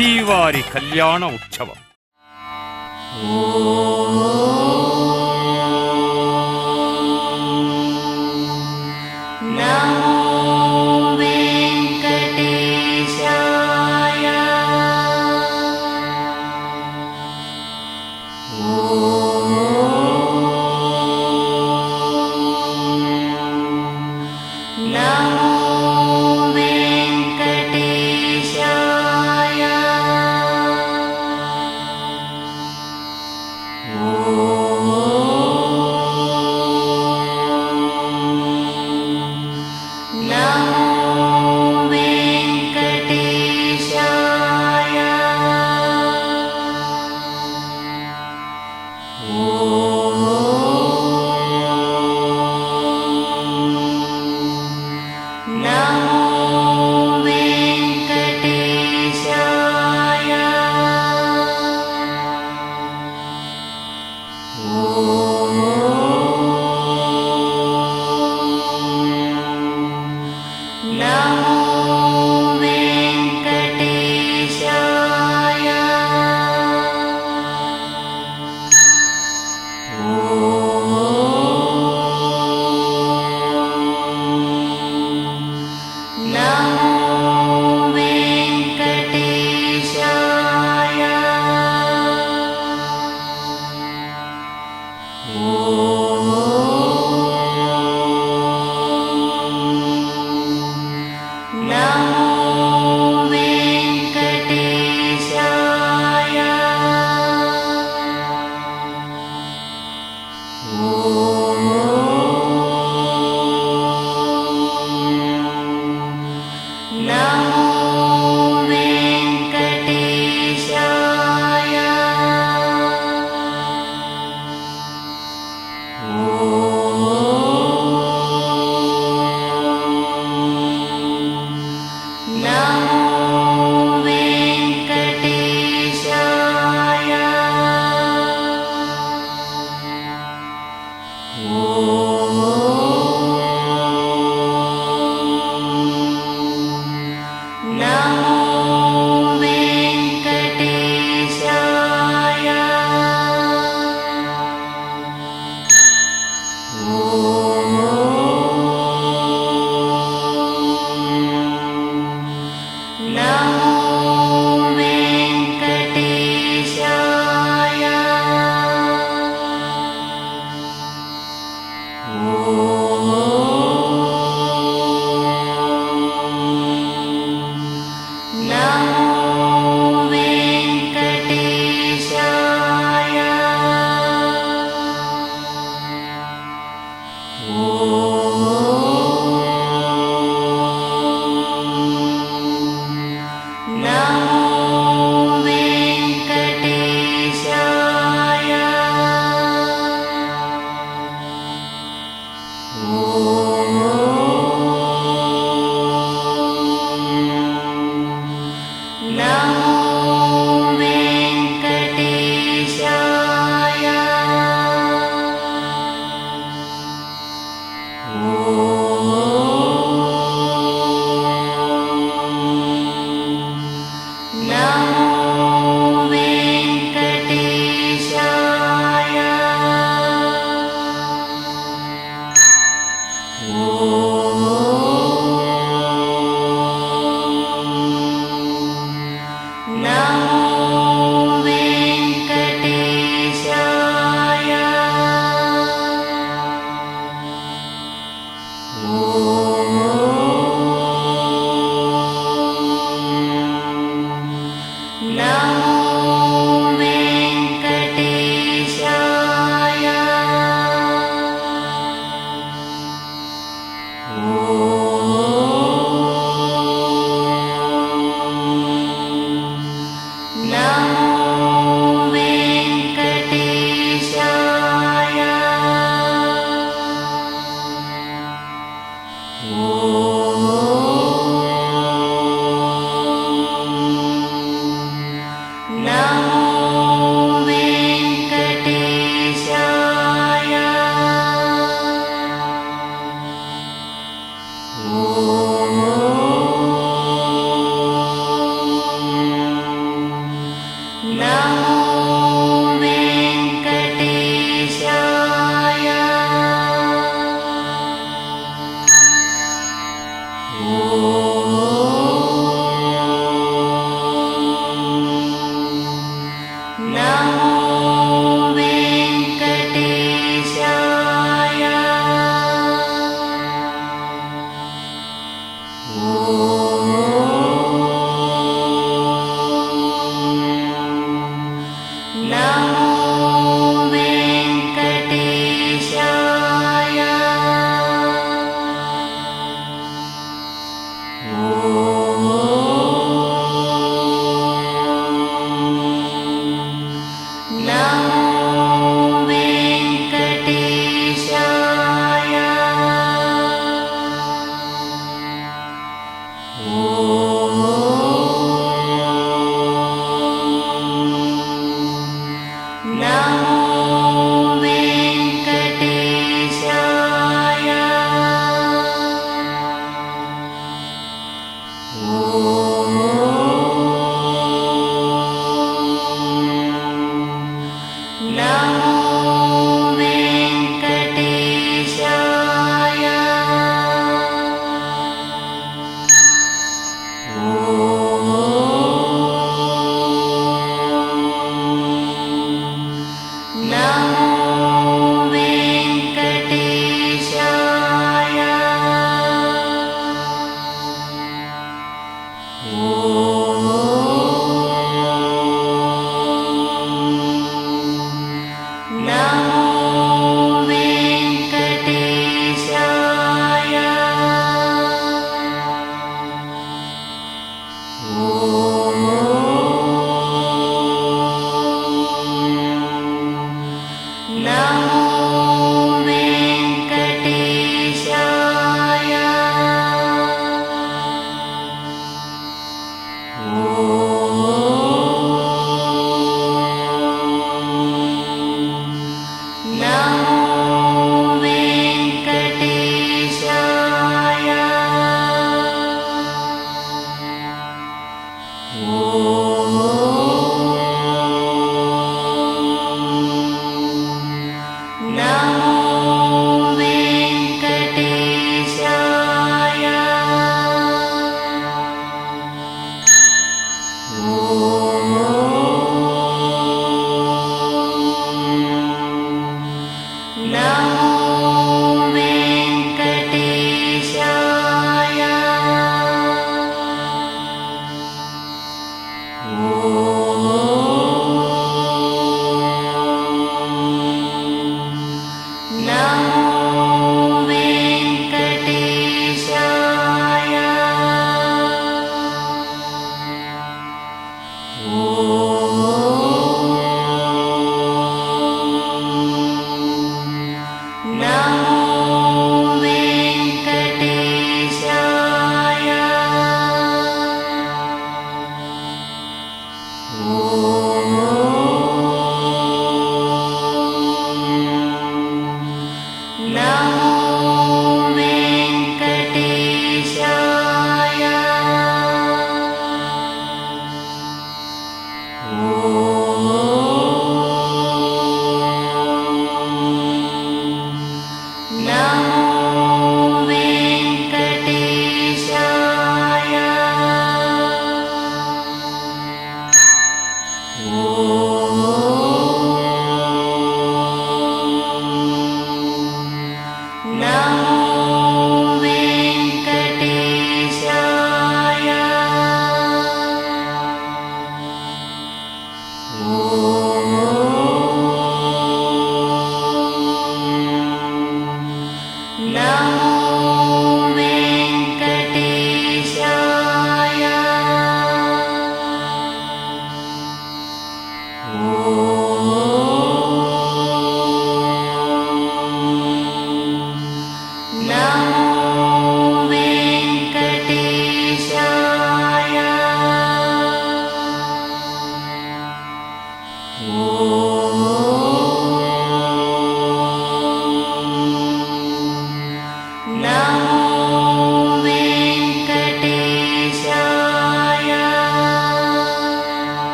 శ్రీవారి కళ్యాణ ఉత్సవం.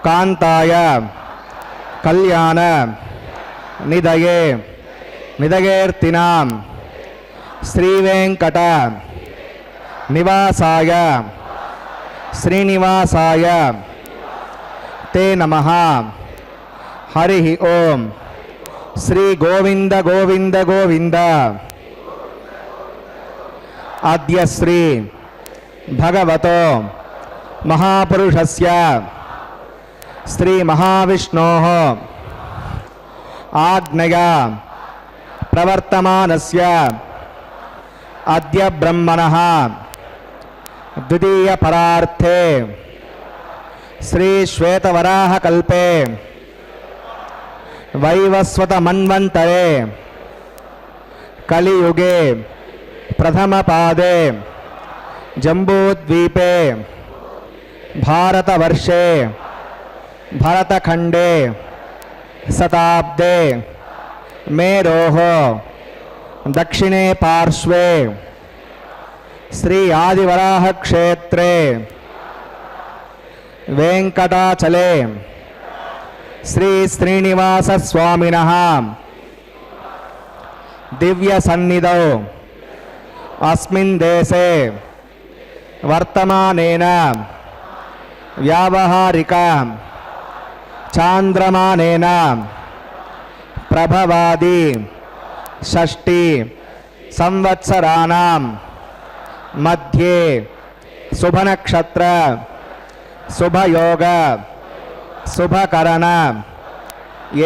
కాంతాయ కళ్యాణ నిదయే నిదయేర్తినాం శ్రీవేంకట నివాసాయ శ్రీనివాసాయ తే నమః. హరి ఓం. శ్రీ గోవింద గోవింద గోవింద. అద్య శ్రీ భగవతో మహాపురుషస్య శ్రీ మహావిష్ణోః ఆజ్ఞయా ప్రవర్తమానస్య అద్య బ్రహ్మణః ద్వితీయ పరార్థే శ్రీ శ్వేతవరాహకల్పే వైవస్వత మన్వంతరే కలియుగే ప్రథమ పాదే జంబూద్వీపే భారతవర్షే భరతఖండే శతాబ్దే మేరోః దక్షిణే పార్శ్వే శ్రీ ఆదివరాహ క్షేత్రే వెంకటాచలే శ్రీ శ్రీనివాస స్వామినః దివ్య సన్నిధౌ అస్మిన్ దేశే వర్తమానేన వ్యావహారిక చాంద్రమానేన ప్రభవాది షష్ఠి సంవత్సరాణం మధ్యే శుభనక్షత్ర శుభయోగ శుభకరణ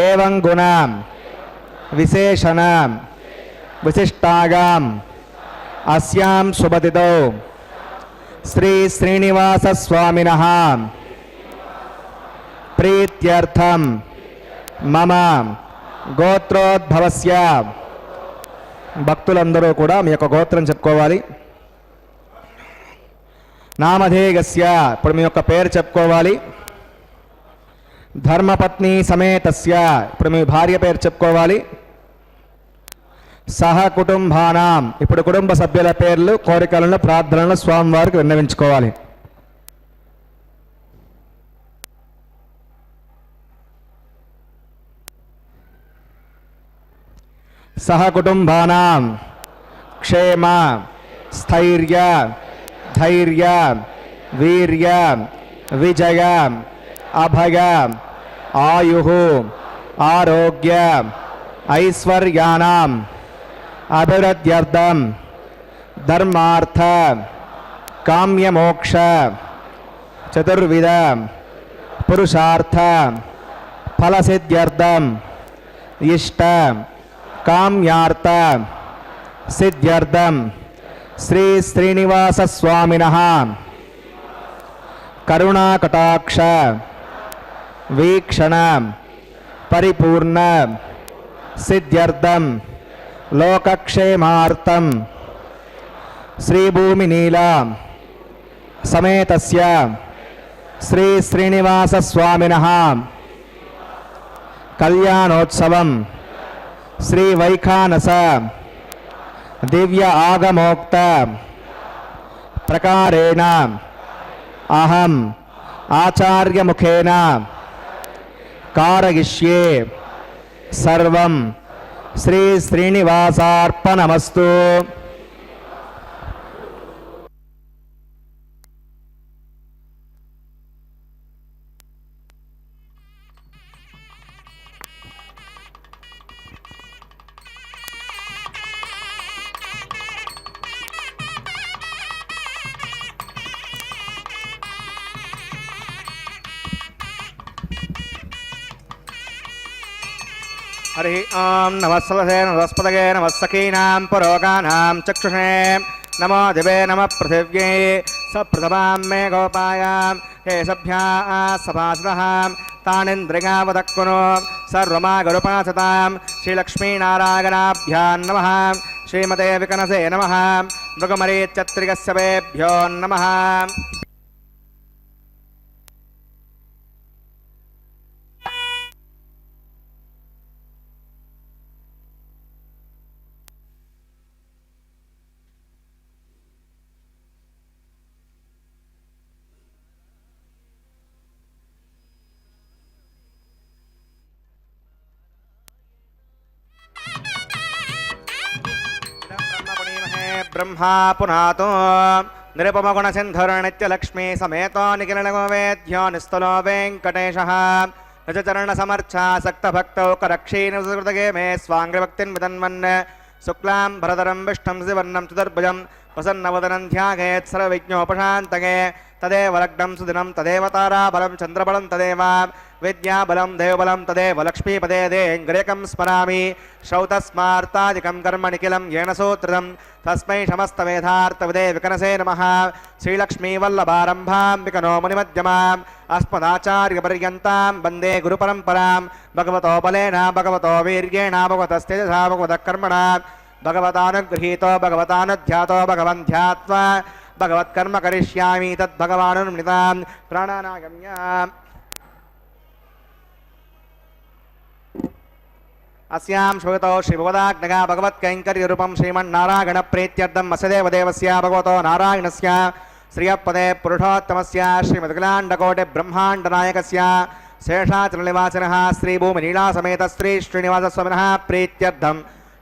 ఏవం గుణ విశేషణ విశిష్టాయాం అస్యాం శుభతిథౌ శ్రీ శ్రీనివాస స్వామినః ప్రీత్యర్థం మమ గోత్రోద్భవస్య. భక్తులందరూ కూడా మీ యొక్క గోత్రం చెప్పుకోవాలి. నామధేయస్య, ఇప్పుడు మీ యొక్క పేరు చెప్పుకోవాలి. ధర్మపత్ని సమేతస్య, ఇప్పుడు మీ భార్య పేరు చెప్పుకోవాలి. సహ కుటుంబానాం, ఇప్పుడు కుటుంబ సభ్యుల పేర్లు కోరికలను ప్రార్థనలను స్వామివారికి విన్నవించుకోవాలి. సహ కుటుంబానాం క్షేమ స్థైర్య ధైర్య వీర్య విజయ అభయ ఆయుః ఆరోగ్య ఐశ్వర్యానాం అభివృద్ధ్యర్థం ధర్మార్థ కామ్యమోక్ష చతుర్విధ పురుషార్థ ఫలసిద్ధ్యర్థం ఇష్ట కామ్యార్థ సిద్ధ్యర్థం శ్రీ శ్రీనివాస స్వామినః కరుణాకటాక్ష వీక్షణ పరిపూర్ణ సిద్ధ్యర్థం లోకక్షేమార్థం శ్రీభూమినీల సమేతస్య శ్రీ శ్రీనివాస స్వామినః కళ్యాణోత్సవం శ్రీ వైఖానస దివ్య ఆగమోక్త ప్రకారేణ అహం ఆచార్యముఖేన కారయిష్యే సర్వం శ్రీ శ్రీనివాసార్పణమస్తు. హరి ఓం నమస్సలసే నమస్పదగే నమస్సఖీనాం పురోగానాం చక్షుషే నమో దివే నమ పృథివ్యే సప్రథమాం మే గోపాయాం హే సభ్యా సభాసదః తానింద్రియావదక్కును సర్వమాగరుపాసతాం శ్రీలక్ష్మీనారాయణాభ్యాం నమః. శ్రీమతే వికనసే నమః. మృగమరీచ్యత్రిగస్యవేభ్యో నమః. ब्रह्मा पुनातो निरुपमगुणसिन्धुर्नित्यलक्ष्मी समेतो निखिलगोवेद्यो निस्तुलो वेङ्कटेशः निजचरणसमर्चा सक्तभक्तौ करक्षीणसुकृतगे मे स्वाङ्गभक्तिन् विदन्वन् शुक्लां भरधरं विष्णुं शिवर्णं चतुर्भुजं प्रसन्नवदनं ध्यायेत् सर्वविघ्नोपशान्तये तदेव लग्नं सुदिनं तदेव ताराबलं चन्द्रबलं तदेव विद्याबलं देवबलं तदेव लक्ष्मीपदे देङ्ग्रेकं स्मरामि श्रौतस्मार्तादिकं कर्म निखिलं येन सूत्रितं तस्मै समस्तवेदार्थविदे विकनसे नमः श्रीलक्ष्मीवल्लभारम्भां विकनो मुनिमध्यमाम् अस्मदाचार्यपर्यन्तां वन्दे गुरुपरम्परां भगवतो बलेन भगवतो वीर्येण भगवतस्तेजसा भगवतः कर्मणा भगवतानुगृहीतो भगवतानुध्यातो भगवन् ध्यात्वा भगवत्कर्म करिष्यामि तद्भगवानुन्मितां प्राणानागम्य अस्यां श्रुतौ श्रीभगवदाग्नगा भगवत्कैङ्कर्यरूपं श्रीमन्नारायणप्रीत्यर्थम् अस्य देवदेवस्य भगवतो नारायणस्य श्रियपदे पुरुषोत्तमस्य श्रीमद्गलाण्डकोटिब्रह्माण्डनायकस्य शेषाचलनिवासिनः श्रीभूमिनीलासमेत श्री श्रीनिवासस्वामिनः प्रीत्यर्थं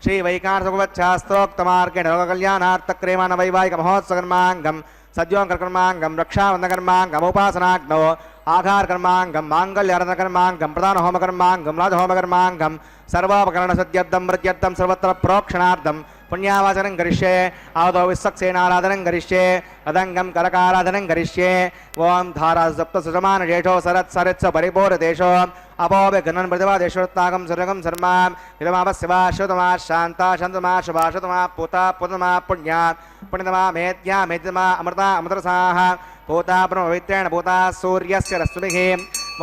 श्रीवैकांसभगवच्छास्त्रोक्तमार्गेण लोककल्याणार्थक्रियमाणवैवाहिकमहोत्सवकर्माङ्गं सद्योङ्कर्माङ्गं रक्षाबन्धकर्माङ्गम् आघारकर्माङ्गं माङ्गल्यार्धनकर्माङ्गं प्रधानहोमकर्माङ्गं राजहोमकर्माङ्गं सर्वोपकरणसद्यर्थं मृत्यर्थं सर्वत्र प्रोक्षणार्थं पुण्यावाचनं करिष्ये आवतो विश्वक्सेनाराधनं करिष्ये अदङ्गं करकाराधनं करिष्ये ओं धारासप्तसुषमानदेशो सरत्सरित्स परिपूर्णदेशो अपोविघ्नन् प्रतिभादेशोत्तागं सर्वगं सर्मां इदमावस्यवा श्रुतमा शान्ता शान्तमा शुभा श्रुतमा पूता पूतमा पुण्या पुण्यतमा मेद्या मेद्यमा अमृता अमृतरसाः पूता ब्रह्मपवित्रेण पूता सूर्यस्य रश्मिभिः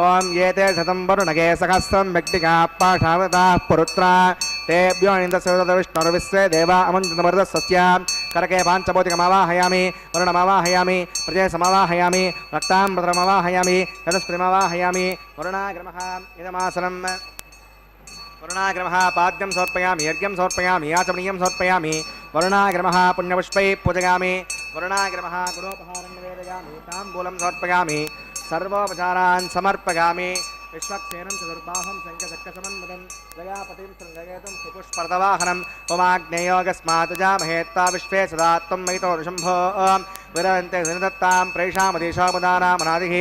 ओं ये ते शतं वरुणगे सहस्रं व्यक्तिका पाठावताः पुरुत्रा तेभ्यो निन्दस्विष्णुर्विश्वे देवा अमञ्जनमरुदस्य करके पाञ्चभौतिकमावाहयामि वरुणमावाहयामि प्रजयसमावाहयामि रक्ताम्बरमावाहयामि यदस्पतिमावाहयामि वरुणाग्रमः इदमासनं वरुणाग्रमः पाद्यं समर्पयामि यज्ञं समर्पयामि आचमनीयं समर्पयामि वरुणाग्रमः पुण्यपुष्पैः पूजयामि वरुणाग्रमः गुणोपहारं निवेदयामि ताम्बूलं समर्पयामि सर्वोपचारान् समर्पयामि विश्वक्सेनं चतुर्बाहं शङ्खचक्रसमन्वितं प्रजापतिं शृङ्गयेतुं सुपुष्पर्दवाहनम् उमाग्नेयोगस्मात्जामहेत्ता विश्वे सदा त्वं मयितो ऋषम्भो विरन्ते सुनिदत्तां प्रेषामधीशामुदानामनादिः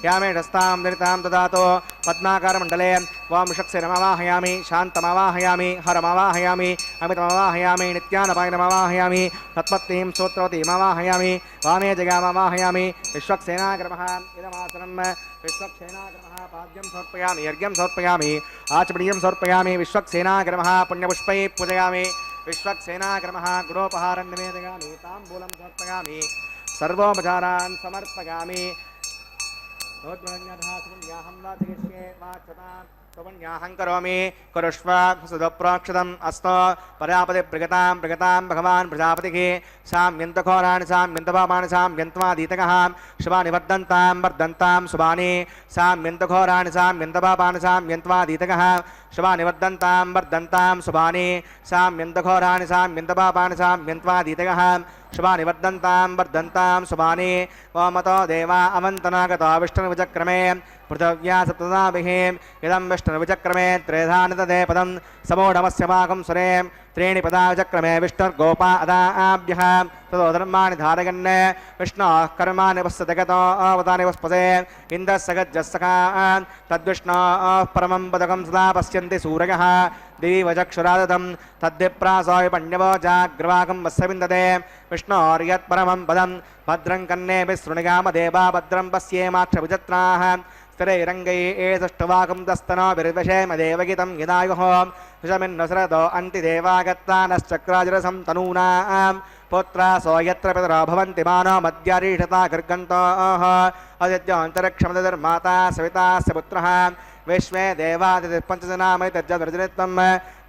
यामेशस्तां दलितां ददातो पद्माकारमण्डले वां विषक्सेनमावाहयामि शान्तमावाहयामि हरमावाहयामि अमितमावाहयामि नित्यानपायनमावाहयामि तत्पत्नीं स्तोत्रवतीमावाहयामि वामे जगामावाहयामि विश्वक्सेनाग्रमः इदमासनं विश्वक्सेनाग्रमः पाद्यं समर्पयामि यज्ञं समर्पयामि आचमनीयं समर्पयामि विश्वक्सेनाग्रमः पुण्यपुष्पैः पूजयामि विश्वक्सेनाग्रमः गुणोपहारं निवेदयामि ताम्बूलं समर्पयामि सर्वोपचारान् समर्पयामि त्वन्याहं करोमि कुरुष्व सुदप्रोक्षतम् अस्तो परापदे प्रगतां प्रगतां भगवान् प्रजापतिः साम्यन्तघोराणि साम्यन्तपापाणि साम्यन्त्वादीतकः शुभानि वर्धन्तां वर्धन्तां शुभानि साम्यन्तघोराणि साम्यन्तपापाणि साम्यन्त्वादीतकः शुभानि वर्धन्तां वर्धन्तां शुभानि साम्यन्तघोराणि साम्यन्तपापाणि साम्यन्त्वादीतकः शुभानि वर्धन्तां वर्धन्तां शुभानि ओमतो देवा अवन्तनागतो विष्णुविचक्रमे पृथिव्या सप्तदाभिः इदं विष्णुविचक्रमे त्रेधानितदे पदं समूढमस्य पाकं सुरे त्रीणि पदा विचक्रमे विष्णुर्गोपा अदाभ्यः ततो धर्माणि धारयन् विष्णोः कर्माणि वस्तगतो अवतानि वस्पसे इन्द्रस्य गज्जस्सखा तद्विष्णोः परमं पदकं सदा पश्यन्ति सूरयः दिवचक्षुरादतं तद्विप्रासोऽपि पण्यवो जाग्रवाकं वत्सविन्दते विष्णोर्यत्परमं पदं भद्रं कन्नेभिः शृणुयामदेवा भद्रं पश्येमाक्षविचत्राः स्थिरैरङ्गैः दस्तनोभिर्विषेमदेवगीतं यदायुः विषमिन्नसरतो अन्तिदेवागत्तानश्चक्राजरसं तनूनां पुत्रासो यत्र पितरो भवन्ति मानो मद्यारीषता गर्गन्तोः अदित्योऽन्तरिक्षमदर्माता सवितास्य पुत्रः विश्वे देवादिपञ्चजनामैतज्जर्जनित्वं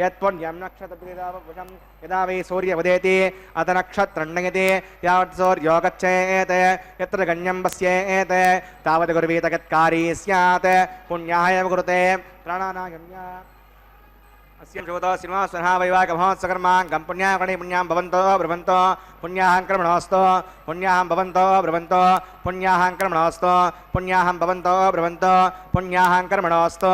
यत्पुण्यं नक्षत्रविदं यदा वै सूर्यवदेति अथ नक्षत्रण्यते यावत् सूर्यो गच्छेत् यत्र गण्यं पश्येत् तावत् गुर्वीत यत्कारी स्यात् पुण्याय एव कुरुते प्राणानागम्य अस्यं श्रुतो श्रीनिवासः वैवाहिकमहोत्सवकर्माङ्गं पुण्याकर्णे पुण्यां भवन्तो ब्रुवन्तो పుణ్యాహం కర్మణోస్తు పుణ్యాహం భవంతో బ్రవంతో పుణ్యాహం కర్మణోస్తు పుణ్యాహం భవంతో బ్రవంతో పుణ్యాహం కర్మణోస్తు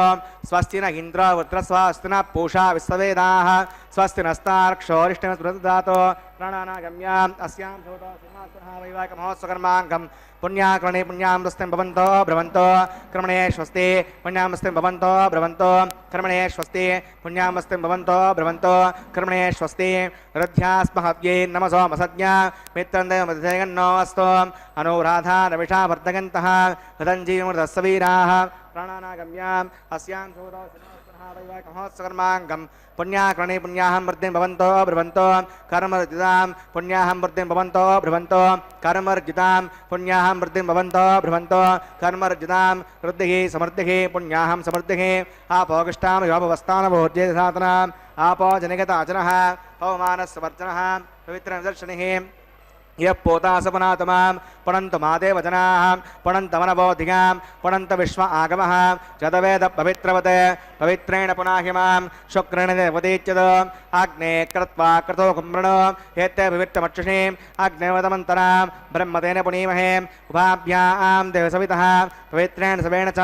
స్వస్తి న ఇంద్ర వృత్రస్వస్తి న పూషా విశ్వవేదాః స్వస్తి నస్తార్క్షోరిష్టం స్మృతదాతో ప్రాణానాగమ్యాం అస్యాం భూతో సింహాసనః వైవాహిక మహోత్సవకర్మాంగం పుణ్యాకరణే పుణ్యామృస్తం భవంతో బ్రవంతో కర్మణే స్వస్తి పుణ్యామృస్తం భవంతో బ్రవంతో కర్మణే స్వస్తి పుణ్యామృస్తం భవంతో బ్రవంతో కర్మణే స్వస్తి రథ్యాస్మహవ్యే నమసో మసజ్ఞా మిత్రందయమధిగన్నో అస్తో అనురాధా రవిషా వర్ధగంతః హృదంజీమృతస్సవీరాः ప్రాణానాగమ్యాం అస్యాం భూతో సింహాసనః వైవాహిక మహోత్సవకర్మాంగం పుణ్యాకరణే పుణ్యాహం వృద్ధిం భవంతో బ్రవంతో కర్మర్జితాం పుణ్యాహం వృద్ధిం భవంతో బ్రవంతో కర్మర్జితాం పుణ్యాహం వృద్ధిం భవంతో బ్రవంతో కర్మర్జితాం వృద్ధిః సమృద్ధిః పుణ్యాహం సమృద్ధిః ఆపోగష్టాం యోపవస్థానభోజ్యేసాతనాం ఆపో జనిగతాచనః పవమానస్వర్జనః పవిత్రనిదర్శనిః यः पोतासपनातमां पणन्तु मादेव जनाः पणन्तमनबोधिगां पणन्त विश्व आगमः चतवेद पवित्रवते पवित्रेण पुनाहिमां शुक्रेण देवतीच्यत आग्ने कृत्वा कृतो कुम्भृणो एते पवित्रमक्षुषीम् आग्नेवतमन्तरां ब्रह्मतेन पुनीमहे उभाभ्यां देवसवितः पवित्रेण सवेण च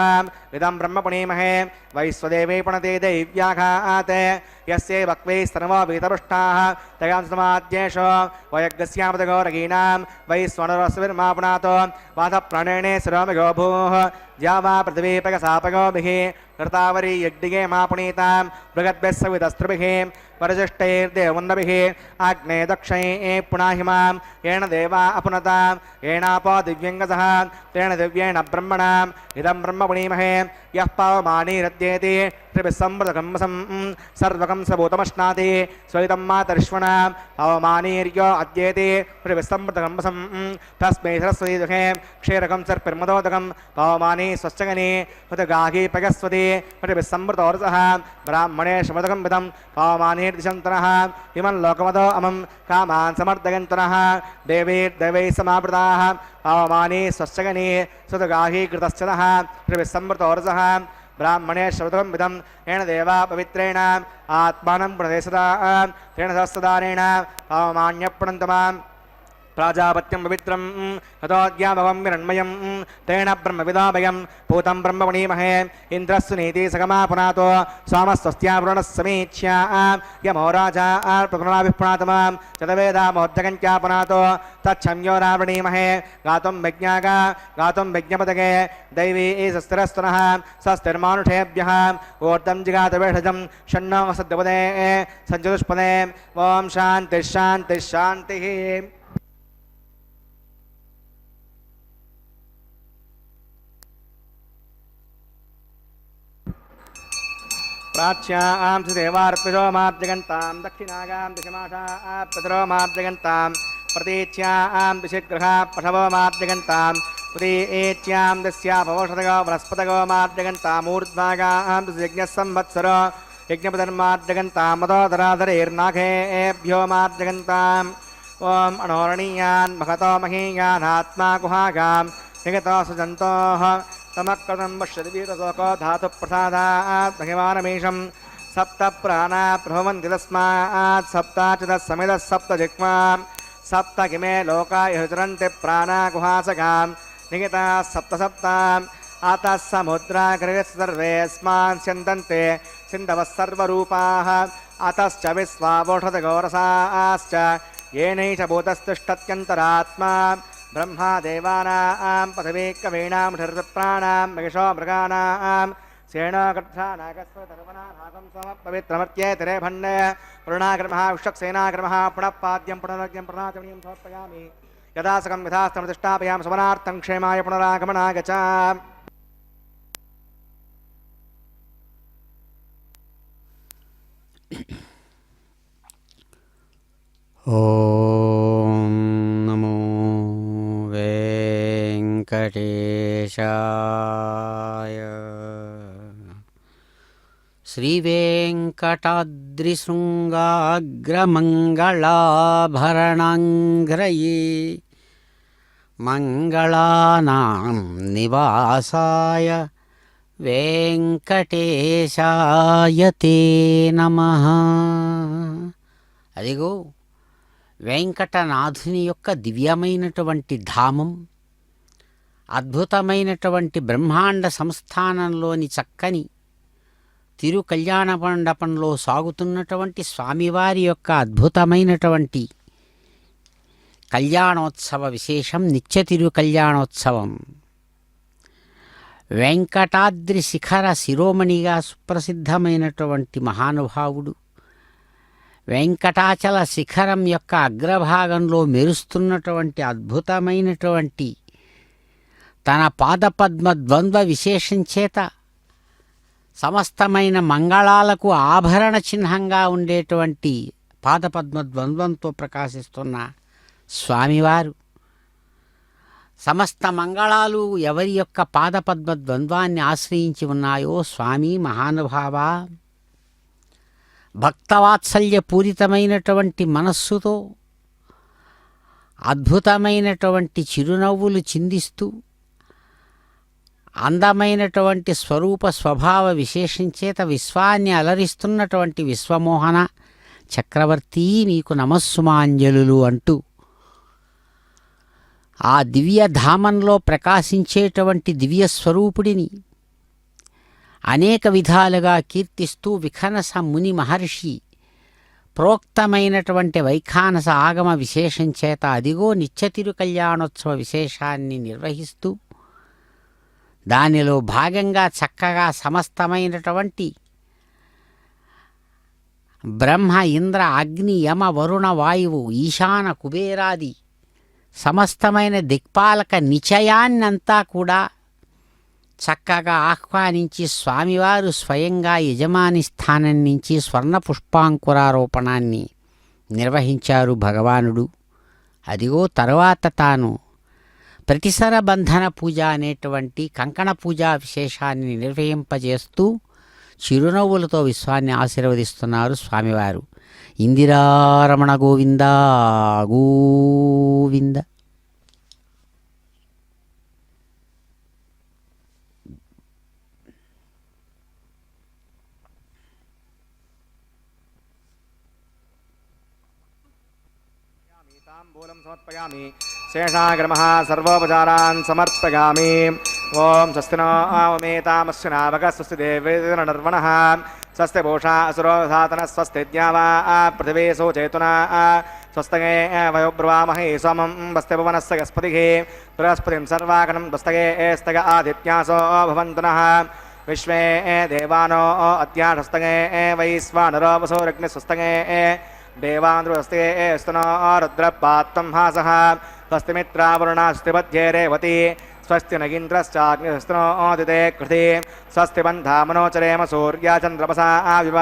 इदं ब्रह्म पुनीमहे वैश्वदेवे पुणते दैव्याघाते यस्ये वक्वे सर्वो वीतपृष्टाः तयां समाद्येषो वयज्ञस्यामतगौरगीनां वैश्वनरस्विर्मापुनातो वातप्राणेने शिरोमयो भूः ज्यावा पृथिवीपगसापगोभिः कृतावरी यज्ञिगे मापुनीतां बृहद्भिः सवितस्त्रिभिः परिशिष्टैर्देवन्दभिः आग्ने दक्षैः पुनाहिमां येन देवा अपुनतां येनापो दिव्यङ्गसः तेन दिव्येण ब्रह्मणाम् इदं ब्रह्म पुनीमहे यः पावमानीरद्येति त्रिभिस्संवृतकंसं सर्वकं सबूतमश्नाति स्वरितं मातरिश्वणां पावमानीर्यो अद्येति त्रिभिस्संवृतकंसं तस्मै सरस्वती दुःखे क्षीरकं सर्पिर्मदोदकं पावमानी स्वश्चगनी हुतगाही पगस्वती त्रिभिस्संवृतोरसः ब्राह्मणे शमदकं विदं पावमानीर्दिशन्तनः इमं लोकमदो अमं कामान् समर्दयन्तनः देवैर्देवैः समावृताः पावमानी स्वश्चगनी सुतगाही कृतश्चनः त्रिभिस्संवृतोरसः ब्राह्मणे श्रवतकं विदं येन देवा पवित्रेण आत्मानं प्रणदेशदा तेन सहस्रदारेण पावमान्यप्रणन्तमां प्राजापत्यं पवित्रं ततोऽद्यामवं विरण्मयं तेन ब्रह्मविदामयं पूतं ब्रह्म पुनीमहे इन्द्रस्य नीति सगमापुनातो सोमस्वस्त्यावरुणः समीक्ष्या यमो राजा प्रपुनाभिप्रातमां चतवेदामोद्यगञ्चापुनातो तच्छम्यो रावणीमहे गातुं विज्ञागा गातुं विज्ञपदगे दैवी शस्त्रस्तनः स्वस्तिर्मानुषेभ्यः ऊर्ध्वं जिगातवेषजं षण्णो सद्यपदे सञ्चतुष्पदे ॐ शान्तिः प्राच्यां सुदेवार्पितो मार्जगन्तां दक्षिणागां दिशमाशाः पितरो मार्जगन्तां प्रतीच्यां दिशिग्रहा पशवो मार्जगन्तां प्रतीच्यां दस्यापवोषधगो वनस्पतगो मार्जगन्तामूर्ध्वागां यज्ञः संवत्सरो यज्ञपदन्मार्जगन्तां मदोदराधरेर्नाघेभ्यो मार्जगन्ताम् ॐ अणोरणीयान् महतो महीयान् आत्मा गुहागां निगतो सुजन्तोः तमकृतं पश्यतिवीरशोको धातुप्रसादात् महिमानमीशं सप्त प्राणा प्रभवन्ति तस्मात् सप्ताचितः समितः सप्त जिह्वां सप्त किमे लोका यचरन्ति प्राणा गुहासगां निहिताः सप्ताम् आतः समुद्राग्रः सर्वेऽस्मान् स्यन्दन्ते सिन्धवः सर्वरूपाः अतश्च विश्वावोषधगोरसाश्च येनैष भूतस्तिष्ठत्यन्तरात्मा ब्रह्मा देवानां पृथिवी कवीनां षड्प्राणां मगिषो मृगाणां सेनागर्धानागस्वतर्वनानागं समपवित्रमर्त्ये तिरे भण्डे पुरुणाग्रमः विश्वक्सेनाग्रमः पुनः पाद्यं पुनरग्यं पुनराचमनीयं समर्पयामि यदा सकं यथास्तमतिष्ठापयां समनार्थं क्षेमाय पुनरागमनागच ఓం నమో వెంకటేశాయ శ్రీవేంకటాద్రిశృంగాగ్రమంగళాభరణాంగ్రయే మంగళానాం నివాసాయ వెంకటేశాయ తే నమః. అదిగో వెంకటనాథుని యొక్క దివ్యమైనటువంటి ధామం, అద్భుతమైనటువంటి బ్రహ్మాండ సంస్థానంలోని చక్కని తిరు కళ్యాణ మండపంలో సాగుతున్నటువంటి స్వామివారి యొక్క అద్భుతమైనటువంటి కళ్యాణోత్సవ విశేషం నిత్య తిరు కళ్యాణోత్సవం. వెంకటాద్రి శిఖర శిరోమణిగా సుప్రసిద్ధమైనటువంటి మహానుభావుడు, వెంకటాచల శిఖరం యొక్క అగ్రభాగంలో మెరుస్తున్నటువంటి అద్భుతమైనటువంటి తన పాదపద్మ ద్వంద్వ విశేషం చేత సమస్తమైన మంగళాలకు ఆభరణ చిహ్నంగా ఉండేటువంటి పాదపద్మ ద్వంద్వంతో ప్రకాశిస్తున్న స్వామివారు, సమస్త మంగళాలు ఎవరి యొక్క పాదపద్మ ద్వంద్వాన్ని ఆశ్రయించి ఉన్నాయో స్వామి మహానుభావ, భక్తవాత్సల్యపూరితమైనటువంటి మనస్సుతో అద్భుతమైనటువంటి చిరునవ్వులు చిందిస్తూ అందమైనటువంటి స్వరూప స్వభావ విశేషం చేత విశ్వాన్ని అలరిస్తున్నటువంటి విశ్వమోహన చక్రవర్తి మీకు నమస్సుమాంజలులు అంటూ ఆ దివ్యధామంలో ప్రకాశించేటువంటి దివ్యస్వరూపుడిని అనేక విధాలుగా కీర్తిస్తూ విఖనస ముని మహర్షి ప్రోక్తమైనటువంటి వైఖానస ఆగమ విశేషం చేత అదిగో నిత్యతిరు కళ్యాణోత్సవ విశేషాన్ని నిర్వహిస్తూ దానిలో భాగంగా చక్కగా సమస్తమైనటువంటి బ్రహ్మ ఇంద్ర అగ్ని యమ వరుణ వాయువు ఈశాన కుబేరాది సమస్తమైన దిక్పాలక నిచయాన్నంతా కూడా చక్కగా ఆహ్వానించి స్వామివారు స్వయంగా యజమాని స్థానం నుంచి స్వర్ణ పుష్పాంకురారోపణాన్ని నిర్వహించారు భగవానుడు. అదిగో తరువాత తాను ప్రతిసర బంధన పూజ అనేటువంటి కంకణ పూజా విశేషాన్ని నిర్వహింపజేస్తూ చిరునవ్వులతో విశ్వాన్ని ఆశీర్వదిస్తున్నారు స్వామివారు. ఇందిరారమణ గోవింద గోవింద. తాంబూలం సమర్పయామి. శేషాగ్రమః సర్వోపచారాన్ సమర్పయామి. ఓం స్వస్తి నో మేతామస్వినావక స్వస్తి దేవేర్వణః స్వస్తి భూషా అసురో సాతన స్వస్తి ద్యావా పృథివీ సోచేతునా స్వస్తగే వయోబ్రవామహే సోమం వస్తి భువనస్య గస్పతిః బృహస్పతిం సర్వాగణం దస్తగే స్తగ ఆదిత్యాసో భవంతు నః విశ్వే దేవానో అద్యాఢస్తగే వైశ్వానరో వసోరగ్ని స్వస్తగే దేవాంధ్రుస్తే స్తునో రుద్రపాత్తం హాసః స్వస్తి మిత్రావరుణాస్తి మధ్యే రేవతి స్వస్తి నగీంద్రశ్చాగ్నిస్తనోదితే కృతి స్వస్తి బంధామనోచరేమ సూర్యాచంద్రమసా ఆవివ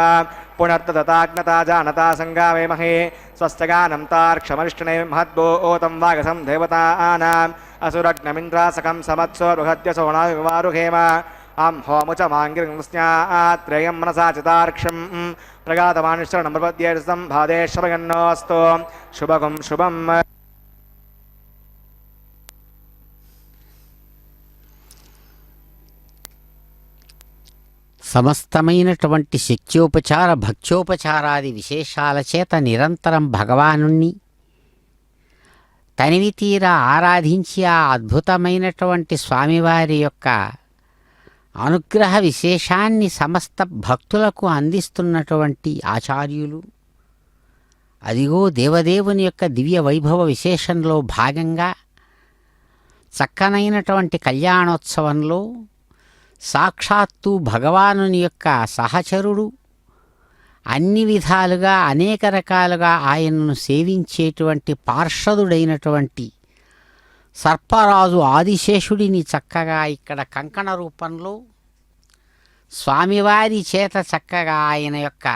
పునర్దతాజ్ఞతా జానతా సంగావేమహే స్వస్తిగానం తార్క్షమరిష్టనే మహద్భూతం వాగసం దేవతానాం అసురగ్నమింద్రాసకం సమత్సో బృహద్యసోనావివారుహేమ అం హోముచ మాంగిర్స్యాత్రేయం మనసా చితార్క్షం ప్రగాతమానుశ్రవణం ప్రపద్యేషం భాదేశ్వరగన్నోస్తు శుభగం శుభం. సమస్తమైనటువంటి శక్త్యోపచార భక్త్యోపచారాది విశేషాల చేత నిరంతరం భగవానుణ్ణి తనివి తీరా ఆరాధించి ఆ అద్భుతమైనటువంటి స్వామివారి యొక్క అనుగ్రహ విశేషాన్ని సమస్త భక్తులకు అందిస్తున్నటువంటి ఆచార్యులు, అదిగో దేవదేవుని యొక్క దివ్య వైభవ విశేషంలో భాగంగా చక్కనైనటువంటి కళ్యాణోత్సవంలో సాక్షాత్తు భగవానుని యొక్క సహచరుడు, అన్ని విధాలుగా అనేక రకాలుగా ఆయనను సేవించేటువంటి పార్షదుడైనటువంటి సర్పరాజు ఆదిశేషుడిని చక్కగా ఇక్కడ కంకణ రూపంలో స్వామివారి చేత చక్కగా ఆయన యొక్క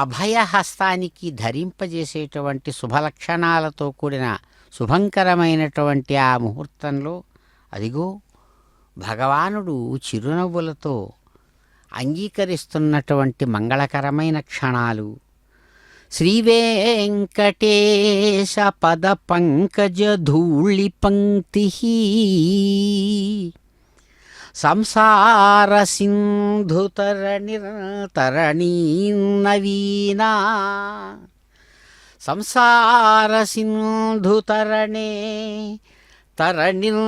అభయహస్తానికి ధరింపజేసేటువంటి శుభలక్షణాలతో కూడిన శుభంకరమైనటువంటి ఆ ముహూర్తంలో అదిగో భగవానుడు చిరునవ్వులతో అంగీకరిస్తున్నటువంటి మంగళకరమైన క్షణాలు. శ్రీవేంకటేశ పద పంకజ ధూళి పంక్తి సంసార సింధుతరణీ నవీనా సంసార సింధు తరణే తరణిర్నవీనా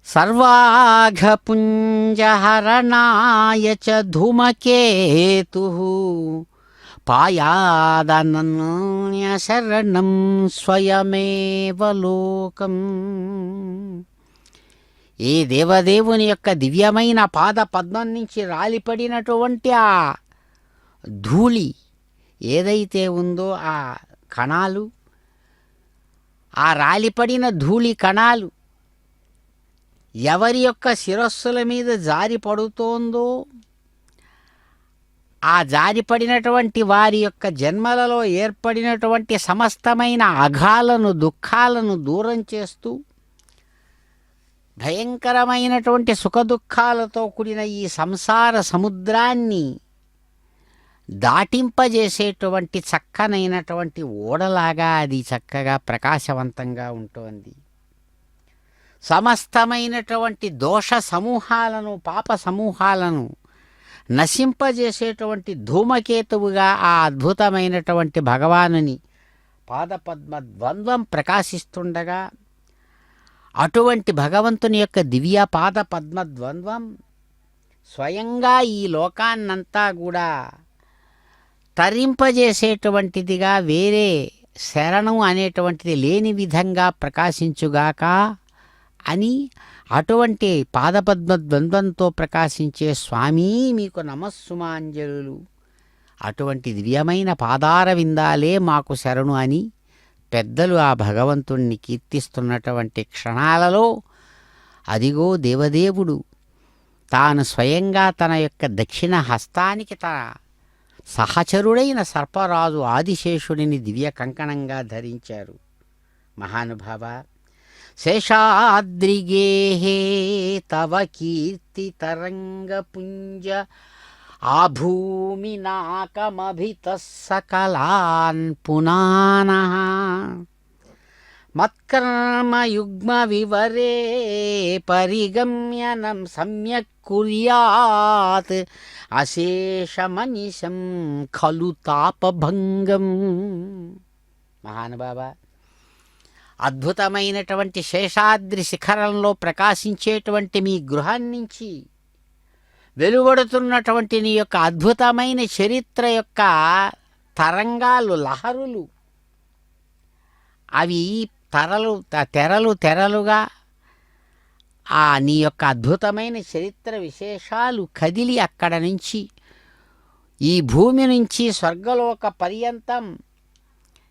సర్వాఘపుంజహరణాయ చ ధూమకేతుః పాయాదనన్య శరణం స్వయమేవ లోకం. ఏ దేవదేవుని యొక్క దివ్యమైన పాద పద్మం నుంచి రాలిపడినటువంటి ఆ ధూళి ఏదైతే ఉందో, ఆ కణాలు, ఆ రాలిపడిన ధూళి కణాలు ఎవరి యొక్క శిరస్సుల మీద జారి పడుతోందో, ఆ జారిపడినటువంటి వారి యొక్క జన్మలలో ఏర్పడినటువంటి సమస్తమైన అఘాలను, దుఃఖాలను దూరం చేస్తూ భయంకరమైనటువంటి సుఖదుఖాలతో కూడిన ఈ సంసార సముద్రాన్ని దాటింపజేసేటువంటి చక్కనైనటువంటి ఓడలాగా అది చక్కగా ప్రకాశవంతంగా ఉంటుంది. సమస్తమైనటువంటి దోష సమూహాలను, పాప సమూహాలను నశింపజేసేటువంటి ధూమకేతువుగా ఆ అద్భుతమైనటువంటి భగవానుని పాదపద్మ ద్వంద్వం ప్రకాశిస్తుండగా, అటువంటి భగవంతుని యొక్క దివ్య పాద పద్మ ద్వంద్వం స్వయంగా ఈ లోకాన్నంతా కూడా తరింపజేసేటువంటిదిగా, వేరే శరణం అనేటువంటిది లేని విధంగా ప్రకాశించుగాక అని అటువంటి పాదపద్మ ద్వంద్వంతో ప్రకాశించే స్వామి మీకు నమస్సుమాంజలు, అటువంటి దివ్యమైన పాదార విందాలే మాకు శరణు అని పెద్దలు ఆ భగవంతుణ్ణి కీర్తిస్తున్నటువంటి క్షణాలలో అదిగో దేవదేవుడు తాను స్వయంగా తన యొక్క దక్షిణ హస్తానికి తన సహచరుడైన సర్పరాజు ఆదిశేషుడిని దివ్య కంకణంగా ధరించారు. మహానుభావ, శేషాద్రిగేహే తవ కీర్తి తరంగపుంజ ఆభూమి నాకమభితః సకలాన్ పునానః మత్కర్మయుగ్మ వివరే పరిగమ్యనం సమ్యక్ కుర్యాత్ అశేషమనిశం ఖలు తాపభంగం. మహానుభావ, అద్భుతమైనటువంటి శేషాద్రి శిఖరంలో ప్రకాశించేటువంటి మీ గృహం నుంచి వెలువడుతున్నటువంటి నీ యొక్క అద్భుతమైన చరిత్ర యొక్క తరంగాలు, లహరులు, అవి తెరలుగా ఆ నీ యొక్క అద్భుతమైన చరిత్ర విశేషాలు కదిలి అక్కడ నుంచి ఈ భూమి నుంచి స్వర్గలోక పర్యంతం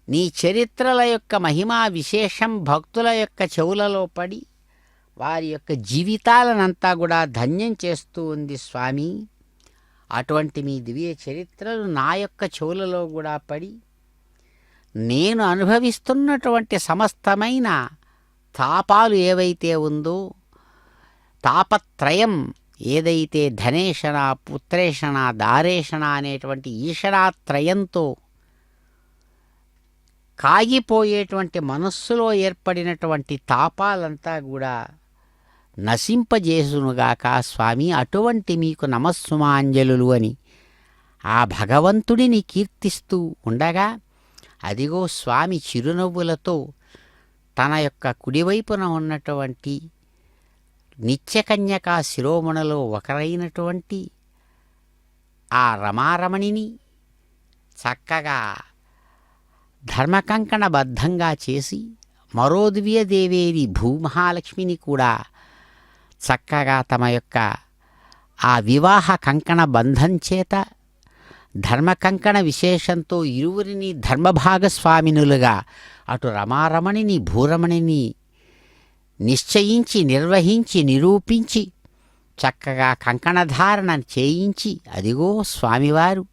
నీ చరిత్రల యొక్క మహిమా విశేషం భక్తుల యొక్క చెవులలో పడి వారి యొక్క జీవితాలనంతా కూడా ధన్యం చేస్తూ ఉంది స్వామి. అటువంటి మీ దివ్య చరిత్రలు నా యొక్క చెవులలో కూడా పడి నేను అనుభవిస్తున్నటువంటి సమస్తమైన తాపాలు ఏవైతే ఉందో, తాపత్రయం ఏదైతే ధనేషణ, పుత్రేషణ, దారేషణ అనేటువంటి ఈషణాత్రయంతో కాగిపోయేటువంటి మనస్సులో ఏర్పడినటువంటి తాపాలంతా కూడా నశింపజేసునుగాక స్వామి. అటువంటి మీకు నమస్సుమాంజలు అని ఆ భగవంతుడిని కీర్తిస్తూ ఉండగా, అదిగో స్వామి చిరునవ్వులతో తన యొక్క కుడివైపున ఉన్నటువంటి నిత్యకన్యకా శిరోమణిలో ఒకరైనటువంటి ఆ రమారమణిని చక్కగా ధర్మకంకణబద్ధంగా చేసి, మరో దివ్యదేవేరి భూమహాలక్ష్మిని కూడా చక్కగా తమ యొక్క ఆ వివాహ కంకణ బంధం చేత ధర్మకంకణ విశేషంతో ఇరువురిని ధర్మభాగస్వామినులుగా అటు రమారమణిని భూరమణిని నిశ్చయించి, నిర్వహించి, నిరూపించి చక్కగా కంకణధారణ చేయించి, అదిగో స్వామివారు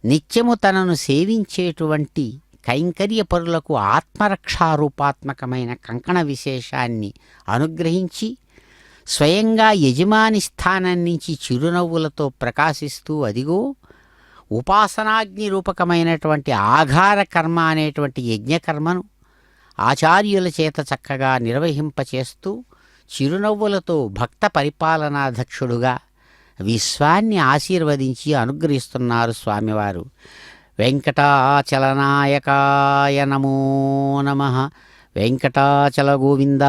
నిత్యము తనను సేవించేటువంటి కైంకర్యపరులకు ఆత్మరక్షారూపాత్మకమైన కంకణ విశేషాన్ని అనుగ్రహించి స్వయంగా యజమాని స్థానం నుంచి చిరునవ్వులతో ప్రకాశిస్తూ, అదిగో ఉపాసనాగ్ని రూపకమైనటువంటి ఆఘార కర్మ అనేటువంటి యజ్ఞకర్మను ఆచార్యుల చేత చక్కగా నిర్వహింపచేస్తూ చిరునవ్వులతో భక్త పరిపాలనాధ్యక్షుడుగా విశ్వాన్ని ఆశీర్వదించి అనుగ్రహిస్తున్నారు స్వామివారు. వెంకటాచలనాయకాయ నమో నమః. వెంకటాచల గోవింద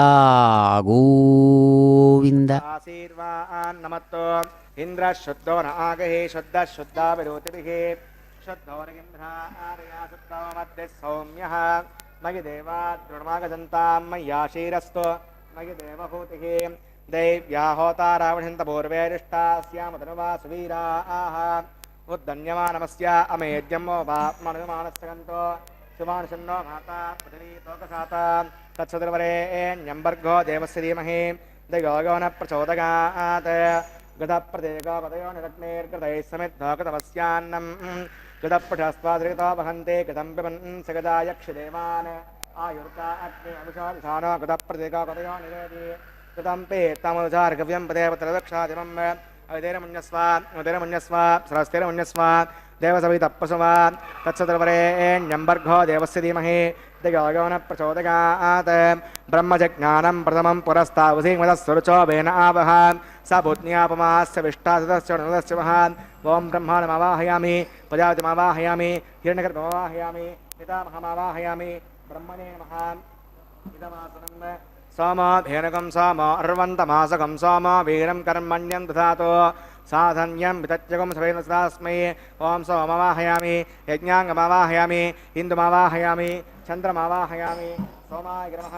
గోవింద. ఆశీర్వాన్నమత్తో ఇంద్ర శుద్ధో నాగహే శుద్ధ శుద్ధా విరోతిభిః శుద్ధోరగింద్రార్యా శుద్ధో మధ్య సౌమ్యః మయి దేవా దృఢమాగజంతాం మయ్యాశీరస్తో మయి దేవహూతిః దైవ్యా హోతారావణింత పూర్వేరిష్టాస్యామతనువా సువీరాః ఉద్దన్యమానమస్య అమేద్యమో వాప్మనుమానస్తకంతో సుమానుషన్నో మాతా పృథివీతోకసాత తత్సదుర్వరేణ్యంబర్గో దేవస్య ధీమహి దయోగోన ప్రచోదగాత్ గతప్రదేగో గతయో నిరగ్నేర్గతైः సమిద్ధోగతమస్యాన్నం గతపృషస్వాద్రితో వహంతే గతం పిబన్ సగదా యక్షదేవాన్ ఆయుర్గా అగ్ని అభిషాదిశానో గతప్రదేగో గతయో నిరేది గతం పేత్తమనుచార్గవ్యం పదేవతరదక్షాదిమం అవిధేరమున్యస్వ సరస్తిరమున్యస్వ దేవసవితప్పసువ తత్సదుర్వరేణ్యంబర్గో దేవస్య ధీమహి దిగోగోన ప్రచోదగాత్ బ్రహ్మజజ్ఞానం ప్రథమం పురస్తావసీమదస్సురుచో వేన ఆవహ స భూజ్ఞాపమాస్య విష్టాసదస్య నదస్య వహ ఓం బ్రహ్మాణమవాహయామి ప్రజాపతిమవాహయామి హిరణ్యగర్భమవాహయామి పితామహమవాహయామి బ్రహ్మణే నమః ఇదమాసనం సోమోధేనకం సోమో అర్వంతమాసకం సోమో వీరం కర్మణ్యం దధాతో సాధన్యం వితత్యకం సవేనస్మై ఓం సోమవాహయామి యజ్ఞాంగమవాహయామి ఇందుమవాహయామి చంద్రమవాహయామి సోమాయ నమః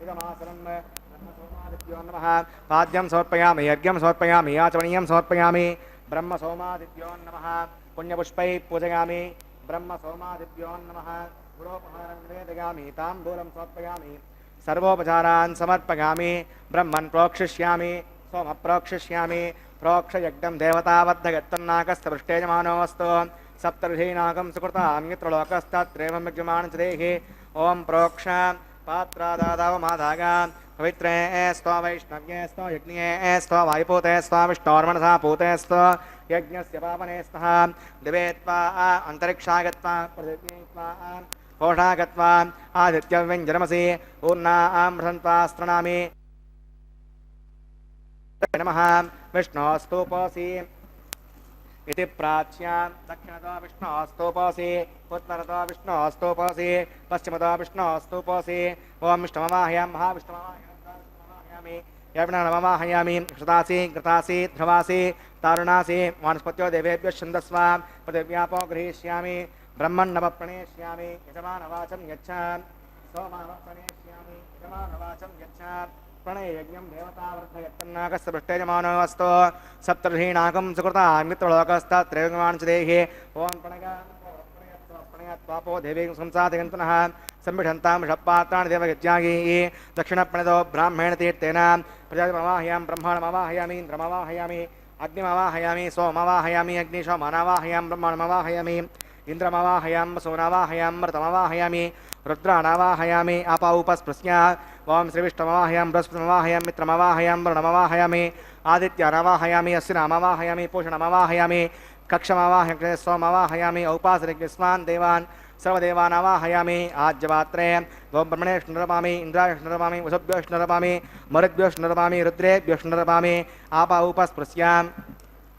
ఇదమాసనం బ్రహ్మసోమాదిత్యో నమః పాద్యం సమర్పయామి యజ్ఞం సమర్పయామి ఆచమనీయం సమర్పయామి బ్రహ్మసోమాదిత్యో నమః పుణ్యపుష్పై పూజయామి బ్రహ్మసోమాదిత్యో నమః గురోపహారం నివేదయామి తాంబూలం సమర్పయామి సర్వోపచారాన్ సమర్పయామి బ్రహ్మన్ ప్రోక్షిష్యామి సోమ ప్రోక్షిష్యామి ప్రోక్షయజ్ఞం దేవతావద్ధగత్తన్నాకస్తపృష్టేజమానోऽस्तु సప్తర్షీనాకం సుకృతాన్యత్రలోకస్తత్రేవం యజ్ఞమానచదేహి ఓం ప్రోక్ష పాత్రాదాదావమాదాగా పవిత్రే స్వ వైష్ణవ్యే స్వ యజ్ఞే స్వ వాయుపూతే స్వ విష్ణోర్మనసా పూతే స్వ యజ్ఞస్య పావనే స్తః దివే త్వా అంతరిక్షాగత్వా పృథివ్యే త్వా కోషాగత్వా ఆదిత్యవ్యంజనమసి ఊర్ణామృతంత్వాస్త్రణామి నమః విష్ణోస్తూపోసి इति प्राच्यां दक्षिणतो विष्णोस्तूपोऽसि उत्तरतो विष्णोस्तूपोऽसि पश्चिमतो विष्णोस्तूपोऽसि ओं विष्णुमवाहयामि महाविष्णुमवाहयामि यज्ञमवाहयामि श्रुतासि घृतासि ध्रुवासि तारुणासि वानस्पत्यो देवेभ्यः छन्दस्व पृथिव्यापो गृहीष्यामि ब्रह्मण्णवप्रणेष्यामि यजमानवाचं यच्छ सोमानवप्रणेष्यामि यजमानवाचं यच्छ प्रणयज्ञं देवतावर्धयत्तन्नाकस्य पृष्टेजमानोऽस्तु सप्तर्षीणाकं सुकृतामित्रलोकस्तत्रैवमानचदेहि ओं प्रणयत्वापो देवी संसादयन्तनः संबिढन्तां षट्पात्राणि देवयज्ञागी दक्षिणप्रणतो ब्राह्मणेन तीर्थेन प्रजापतिमवाहयामि ब्रह्माणमवाहयामि इन्द्रमवाहयामि अग्निमवाहयामि सोमवाहयामि अग्निशोमानवाहयामि ब्रह्माणमवाहयामि इंद्रमवाहयामि वसूनवाहयामि मृतमवाहयामि रुद्राणावाहयामि अपाउपस्पृश्या ओं श्रीविष्णुमवाहयामि बृहस्पतिमवाहयामि मित्रमवाहयामि वरुणमवाहयामि आदित्यानवाहयामि अश्विनामवाहयामि पूषणमवाहयामि कक्षमवाहयामि सोमवाहयामि औपासरिकस्मान् देवान् सर्वदेवानावाहयामि आज्यवात्रे ओं ब्रह्मणेष्णुरपामि इन्द्रायष्णुरपामि वसुभ्योष्णुरपामि मरुद्भ्योष्णुरपामि रुद्रेभ्योष्णुरपामि आपाउपस्पृश्याम्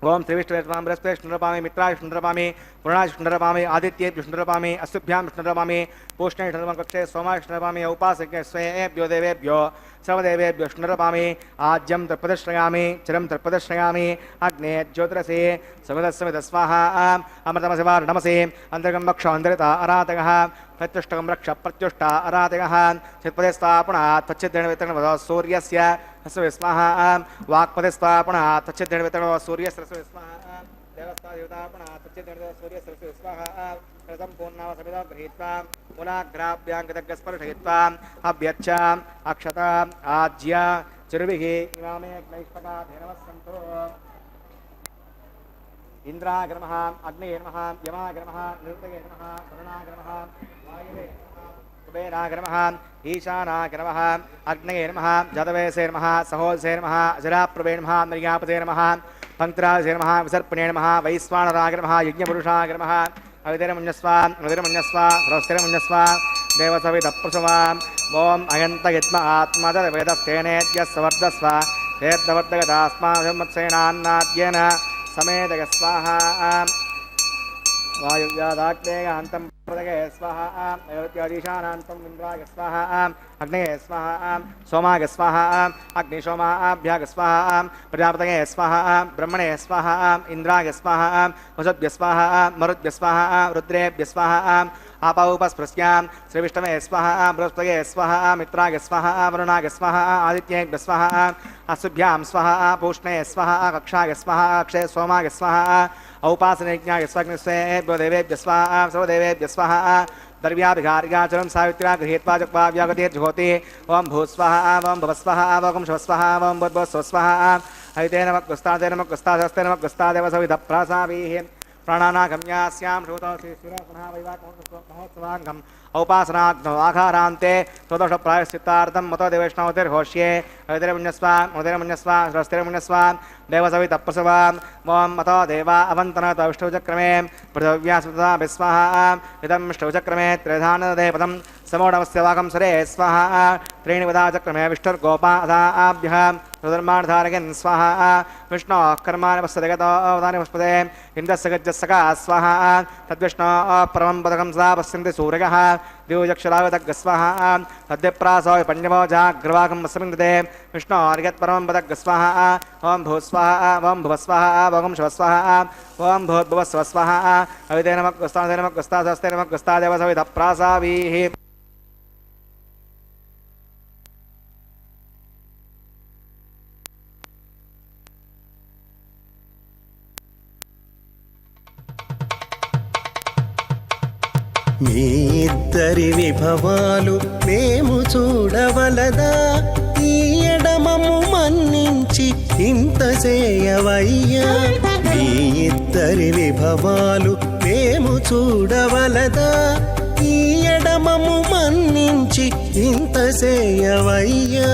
ओं श्रीविष्णुरपामि बृहस्पतिष्णुरपामि मित्रायष्णुरपामि पुरुणायष्णुरपामि आदित्येभ्युष्णुरपामि अश्विभ्यां विष्णुरपामि पूष्णेष्णुरपामि कक्षे सोमायष्णुरपामि औपासके स्वेभ्यो देवेभ्यो सर्वदेवेभ्योष्णुरपामि आज्यं तत्प्रदर्शयामि चिरं तत्प्रदर्शयामि अग्ने ज्योतिरसि समिदस्समिद स्वाहा अमृतमसि वार्णमसि अन्तर्गं रक्ष अन्तरिता अरातकः प्रत्युष्टकं रक्ष प्रत्युष्टा अरातकः चित्पदे स्थापनात् तच्चिद्रेण वितरणवदो सूर्यस्य तस्य स्वाहा वाक्पदे स्थापनात् तच्चिद्रेण वितरणवदो सूर्यस्य स्वाहा देवस्तादेवतापनात् तच्चिद्रेण सूर्यस्य स्वाहा रथं पूर्णावसमिदो गृहीत्वा मूलाग्राभ्याङ्गदग्गस्पर्शयित्वा अभ्यच्छ अक्षता आज्य चिरुभिः इमामे अग्नैष्पका धेनवस्सन्तु इंद्राय नमः अग्नये नमः यमाय नमः निरुतये नमः वरुणाय नमः वायवे नमः कुबेराय नमः ईशानाय नमः अग्नये नमः जातवेसे नमः सहोदसे नमः अजराप्रभे नमः मर्यापते नमः पंक्तिराजे नमः विसर्पणे नमः वैश्वानराय नमः यज्ञपुरुषाय नमः अविधिरमुञ्जस्व सरस्तिरमुञ्जस्व देवसवितप्रसव ओं अयन्तयद्म आत्मदवेदस्तेनेद्यस्वर्धस्व तेर्दवर्धगतास्मामत्सेनान्नाद्येन समेतय स्वाहा वायुव्यादाग्नेयान्तं प्रदये स्वाहा नैऋत्यादीशानान्तं इन्द्राय स्वाहा अग्नेये स्वाहा सोमाय स्वाहा अग्निशोमाभ्याग स्वाहा प्रजापतये स्वाहा ब्रह्मणे स्वाहा इन्द्राय स्वाहा वसुभ्य स्वाहा मरुद्भ्य स्वाहा रुद्रेभ्य स्वाहा आपौपस्पृश्यां श्रीविष्णवे स्वाहा बृहस्पतये स्वाहा मित्राय स्वाहा वरुणाय स्वाहा आदित्येभ्य स्वाहा अस्तुभ्यां स्वाहा पूष्णे स्वाहा कक्षाय स्वाहा अक्षय सोमाय स्वाहा औपासनयज्ञाय स्वाग्निस्वेभ्यो देवेभ्य स्वाहा सर्वदेवेभ्य स्वाहा द्रव्याभिघारिकाचरं सावित्र्या गृहीत्वा जग्वा व्यागतिर्जुहोति ओं भूस्वाहा ओं भवस्वाहा ओं शवस्वाहा ओं बुद्भुस्वस्वाहा हरिते नमः गुस्तादे नमः गुस्तादस्ते नमः गुस्तादेव सविधप्रासावीः प्राणानागम्यास्यां श्रोतोऽसिरपुनः औपासनाग्नौ आघारान्ते स्वदोषप्रायश्चित्तार्थं मतो देवैष्णवतिर्होष्ये हरितिर्मुञ्जस्वा मुदिर्मुञ्जस्वा स्वस्तिर्मुञ्जस्वा देवसवितप्रसवा मों मतो देवा अवन्तनत विष्णुचक्रमे पृथिव्या विस्वाहा इदं विष्णुचक्रमे त्रिधानदेपदं समोढमस्य वाकं सरे स्वाहा त्रीणि वदा चक्रमे विष्णुर्गोपादाभ्यः सुधर्माणधारयन् स्वाहा विष्णोः कर्माणि पश्यते अवधानि पश्यते इन्द्रस्य गजस्सका स्वाहा तद्विष्णोः परमं पदकं सदा पश्यन्ति सूर्यः द्विजक्षरागतग् स्वाहा तद्विप्रासो पञ्चमो जाग्रवाकं वस्मिन्दते विष्णोर्यत्परमं पदग् स्वाहा ओं भूस्वाहा ओं भुवस्वाहा ओं शवस्वाहा ओं भूर्भुवस्वस्वाहा हविते नमः गुस्तादे नमः गुस्तादस्ते नमः गुस्तादेव सविधप्रासावीः మీ ఇద్దరి విభవాలు మేము చూడవలదా ఈ ఎడమము మన్నించి ఇంత చేయవయ్యా మీ ఇద్దరి విభవాలు మేము చూడవలదా ఈ ఎడమము మన్నించి ఇంత చేయవయ్యా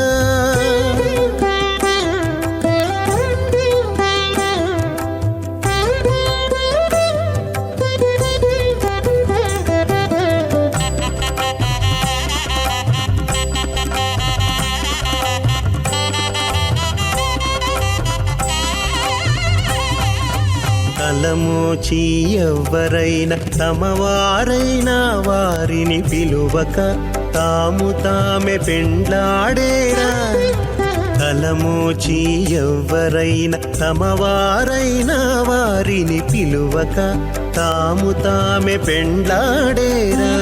తలమోచి ఎవ్వరైనా తమవారైనా వారిని పిలువక తాము తామే పెండ్లాడేరా తలమోచి ఎవ్వరైనా తమవారైనా వారిని పిలువక తాము తామే పెండ్లాడేరా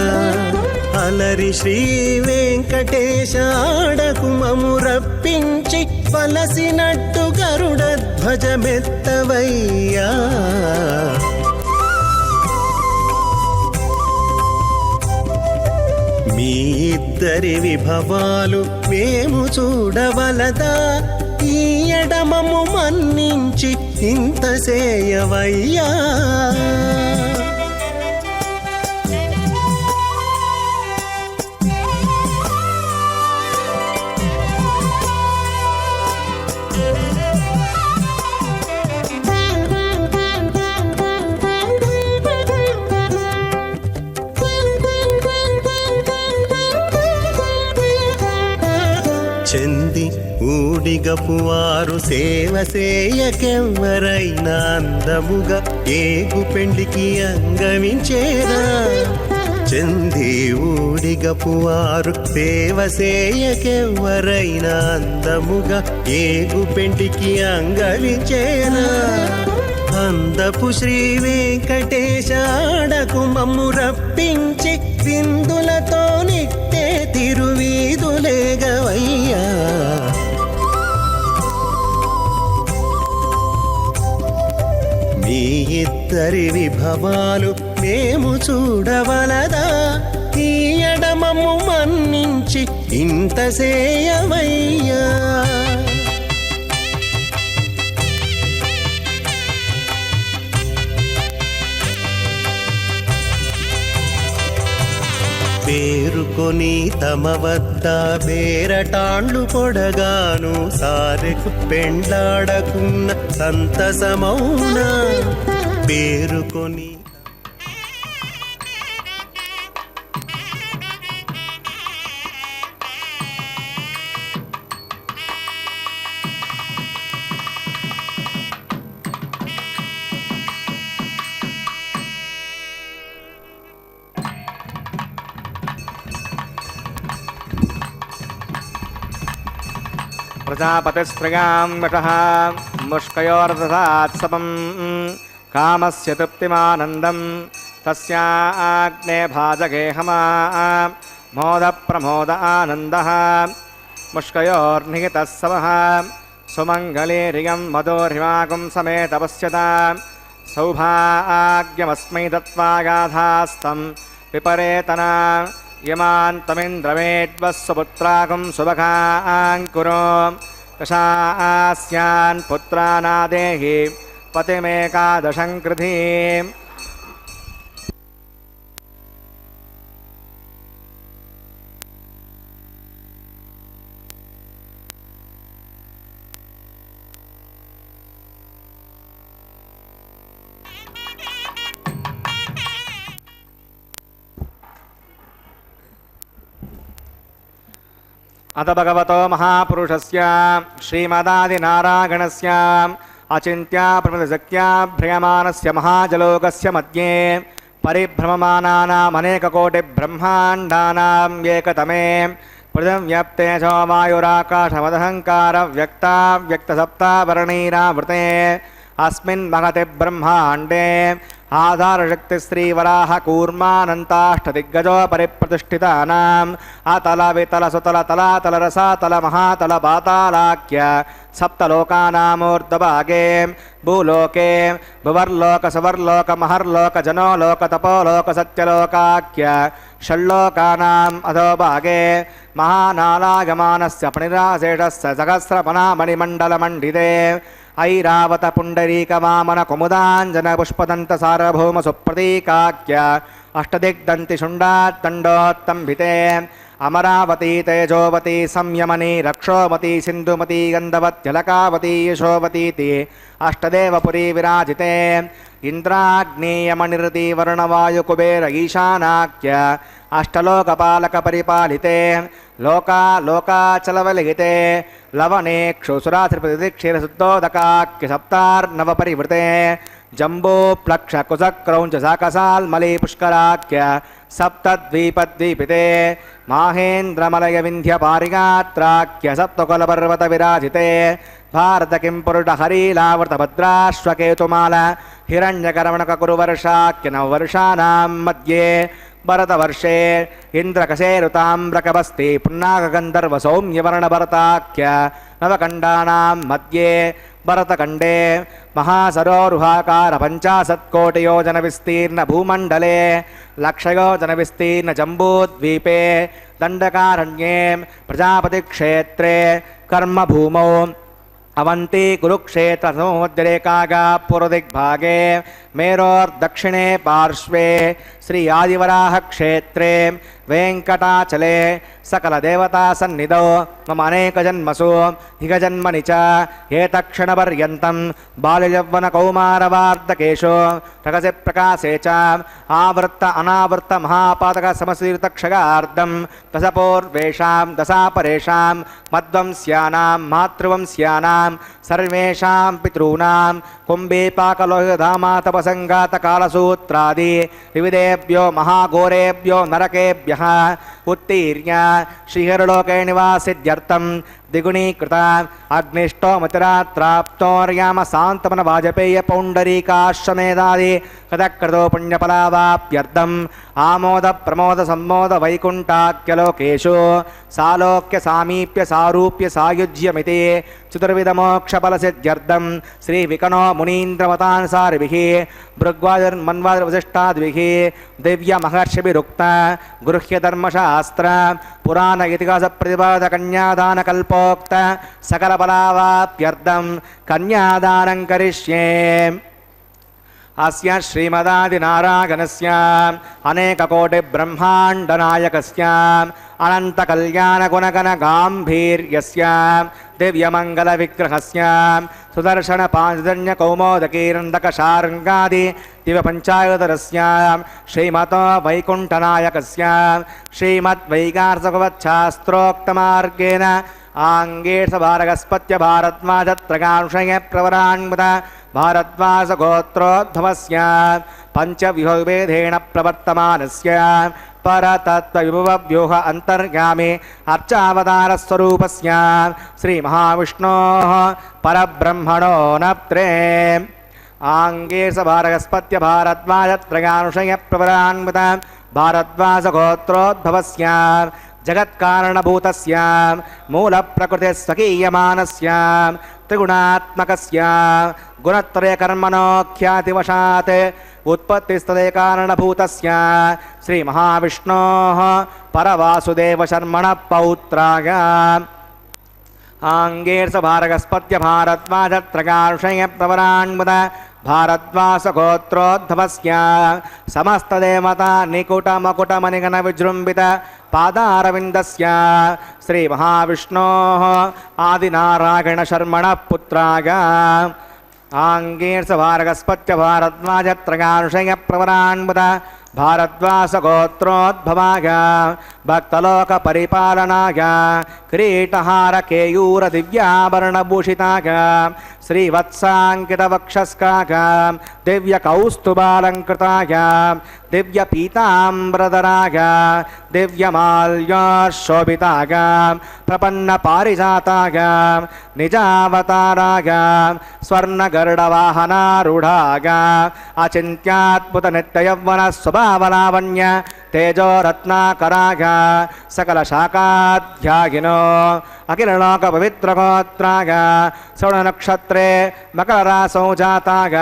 అలరి శ్రీ వెంకటేశ ఆడకుమము రప్పించి పలసినట్టు గరుడ ధ్వజమెత్తవయ్యా మీ ఇద్దరి విభవాలు మేము చూడవలదా ఈ ఎడమము మన్నించి ఇంత చేయవయ్యా చెంది ఊడిగపు వారు సేవ సేయకెవ్వరైనా అందముగా ఏగు పెండికి అంగమించేరా చెంది ఊడిగపు వారు సేవ సేయకెవ్వరైనా అందముగా ఏగు పెండికి అంగమించేరా అందపు శ్రీ వెంకటేశ ఆడకు మమ్ము రప్పించి విందులతో నిట్టే తిరువీధులేగవయ్యా మీ ఇద్దరి విభవాలు మేము చూడవలదా ఈ ఎడమము మన్నించి ఇంత సేయవయ్యా పేరుకొని తమ వద్ద బేరటాండ్లు పొడగాను సారెకు పెండ్లాడకున్న సంతసమౌనా పేరుకొని प्रजापतिस्त्रियां वशः मुष्कयोर्दधात्सवं कामस्य तृप्तिमानन्दं तस्याग्ने भाजगेहमा मोदप्रमोद आनन्दः मुष्कयोर्निहितः समः सुमङ्गलेरियं मधुरिमागुं समेतपश्यता सौभाग्यमस्मै दत्त्वा गाधास्तं विपरेतना यमान्तमिन्द्रमेद्वः सुपुत्रागुं सुभगाङ्कुरो दशास्यान् पुत्रानादेहि पतिमेकादशं कृधि अथ भगवतो महापुरुषस्य श्रीमदादिनारायणस्य अचिन्त्या प्रमदशक्त्याभ्रियमाणस्य महाजलोकस्य मध्ये परिभ्रममानानामनेककोटिब्रह्माण्डानां एकतमे पृथिव्यप्तेजो वायुराकाशमदहङ्कारव्यक्ताव्यक्तसप्तावर्णैरावृते अस्मिन् महति ब्रह्माण्डे आधारशक्तिश्रीवराह कूर्मानन्ताष्टदिग्गजो परिप्रतिष्ठितानाम् अतल वितल सुतल तलातल रसातल महातल पातालाख्य सप्तलोकानामूर्ध्वभागे भूलोके भुवर्लोक सुवर्लोक महर्लोक जनोलोक तपोलोक सत्यलोकाख्य षल्लोकानाम् अधोभागे महानालागमानस्य पणिराशेषस्य सहस्रपनामणिमण्डलमण्डिते ऐरावत पुण्डरीक वामन कुमुदाञ्जन पुष्पदन्त सार्वभौम सुप्रतीकाख्य अष्टदिग्दन्ति शुण्डात्तण्डोत्तम्भिते अमरावती तेजोवती संयमनी रक्षोवती सिन्धुमती गन्धवत्यलकावती यशोवतीति अष्टदेवपुरी विराजिते इन्द्राग्नेयमनिरति वरुणवायुकुबेर ईशानाख्य अष्टलोकपालकपरिपालिते लोका लोकाचलवलिहिते लवनेक्षुसुरात्रिप्रतिक्षीरशुद्धोदकाख्य सप्तार्णवपरिवृते जम्बो प्लक्ष कुशक्रौञ्च साकसाल्मली पुष्कराख्य सप्तद्वीपद्वीपिते माहेन्द्रमलय विन्ध्य पारिगात्राख्य सप्तकुलपर्वत विराजिते भारत किंपुरुष हरीलावृत भद्राश्वकेतुमाल हिरण्यकर्मणककुरुवर्षाख्य नववर्षाणां मध्ये भरतवर्षे इन्द्रकशेरुताम्रकवस्ति पुन्नागगन्धर्व सौम्यवर्णभरताख्य नवकण्डानां मध्ये भरतखण्डे महासरोरुहाकार 50,000,000,000 विस्तीर्ण भूमण्डले लक्षयोजन विस्तीर्ण जम्बूद्वीपे दण्डकारण्ये प्रजापतिक्षेत्रे कर्मभूमौ अवंती कुरुक्षेत्र समुद्रेकागा पूर्वदिग्भागे मेरोर्दक्षिणे पार्श्वे श्री आदिवराह क्षेत्रे वेंकटाचले सकल देवता सन्निधौ मम अनेक जन्मसु हिगजन्मनि च एतक्षणपर्यन्तं बाल्ययौवन कौमारवार्धकेषु रकसि प्रकाशे च आवृत्त अनावृत्त महापातक समशीर्तक्षगार्धं दशपूर्वेषां दशापरेषां मध्वंस्यानां मातृवंस्यानां सर्वेषां पितॄणां कुम्भीपाकलोहितधामातपसङ्गातकालसूत्रादि विविधेभ्यो महाघोरेभ्यो नरकेभ्यः उत्तीर्य श्रीहरलोके निवासित्यर्थं द्विगुणीकृत अग्निष्टोमतिरात्राप्तोर्याम शान्तमन वाजपेय पौण्डरीकाश्वमेधादि कथकृतो पुण्यफलावाप्यर्थम् आमोद प्रमोद सम्मोद वैकुण्ठाख्यलोकेषु सालोक्य सामीप्य सारूप्य सायुज्यमिति चतुर्विधमोक्षफलसिद्ध्यर्थं श्रीविकनो मुनीन्द्रमतानुसारिभिः भृग्वादिर्मन्वादिर्वसिष्ठादिभिः दिव्यमहर्षिभिरुक्त गृह्यधर्मशास्त्र पुराण इतिहासप्रतिपादकन्यादानकल्पोक्त सकलफलावाप्यर्थं कन्यादानं करिष्ये। अस्य श्रीमदादिनारायणस्य अनेककोटिब्रह्माण्डनायकस्य अनन्तकल्याणगुणगणगाम्भीर्यस्य दिव्यमङ्गलविग्रहस्य सुदर्शनपाञ्चजन्यकौमोदकीरन्दकशार्ङ्गादि दिव्यपञ्चायतरस्य श्रीमतो वैकुण्ठनायकस्य श्रीमद्वैगार्सभवच्छास्त्रोक्तमार्गेण आङ्गेशभारगस्पत्य भारद्वाजत्रगांशय प्रवरान्मुत भारद्वाजगोत्रोद्भवस्य पञ्चविभवेधेन प्रवर्तमानस्य परतत्त्वविभवव्यूह अन्तर्गामी अर्चावतारस्वरूपस्य श्रीमहाविष्णोः परब्रह्मणो नप्त्रे आङ्गे स भारगस्पत्य भारद्वाजत्रयानुषयप्रवरान्वित भारद्वाजगोत्रोद्भवस्य जगत्कारणभूतस्य मूलप्रकृतिस्वकीयमानस्य त्रिगुणात्मकस्य गुणत्रयकर्मणो ख्यातिवशात् उत्पत्तिस्तदे कारणभूतस्य श्रीमहाविष्णोः परवासुदेवशर्मणः पौत्राय आङ्गेर्ष भारगस्पत्य भारद्वाजत्रयानुषयप्रवरान्वित भारद्वासगोत्रोद्भवस्य समस्तदेवता निकुटमकुटमणिगणविजृम्भित पादारविन्दस्य श्रीमहाविष्णोः आदिनारायणशर्मणः पुत्राय आङ्गेर्ष भारगस्पत्य भारद्वाजत्रयानुषयप्रवरान्वित भारद्वासगोत्रोद्भवाय भक्तलोकपरिपालनाय किरीटहारकेयूरदिव्याभरणभूषिताय श्रीवत्साङ्कितवक्षस्काय दिव्यकौस्तुभालङ्कृताय दिव्यपीताम्बरधराय दिव्यमाल्यशोभिताय प्रपन्नपारिजाताय निजावताराय स्वर्णगरुडवाहनारूढाय अचिन्त्याद्भुतनित्ययौवनस्वभावलावण्य तेजोरत्नाकराय सकलशाखाध्यायिनो अखिललोकपवित्रगोत्राय श्रवणनक्षत्रे मकररासौ जाताय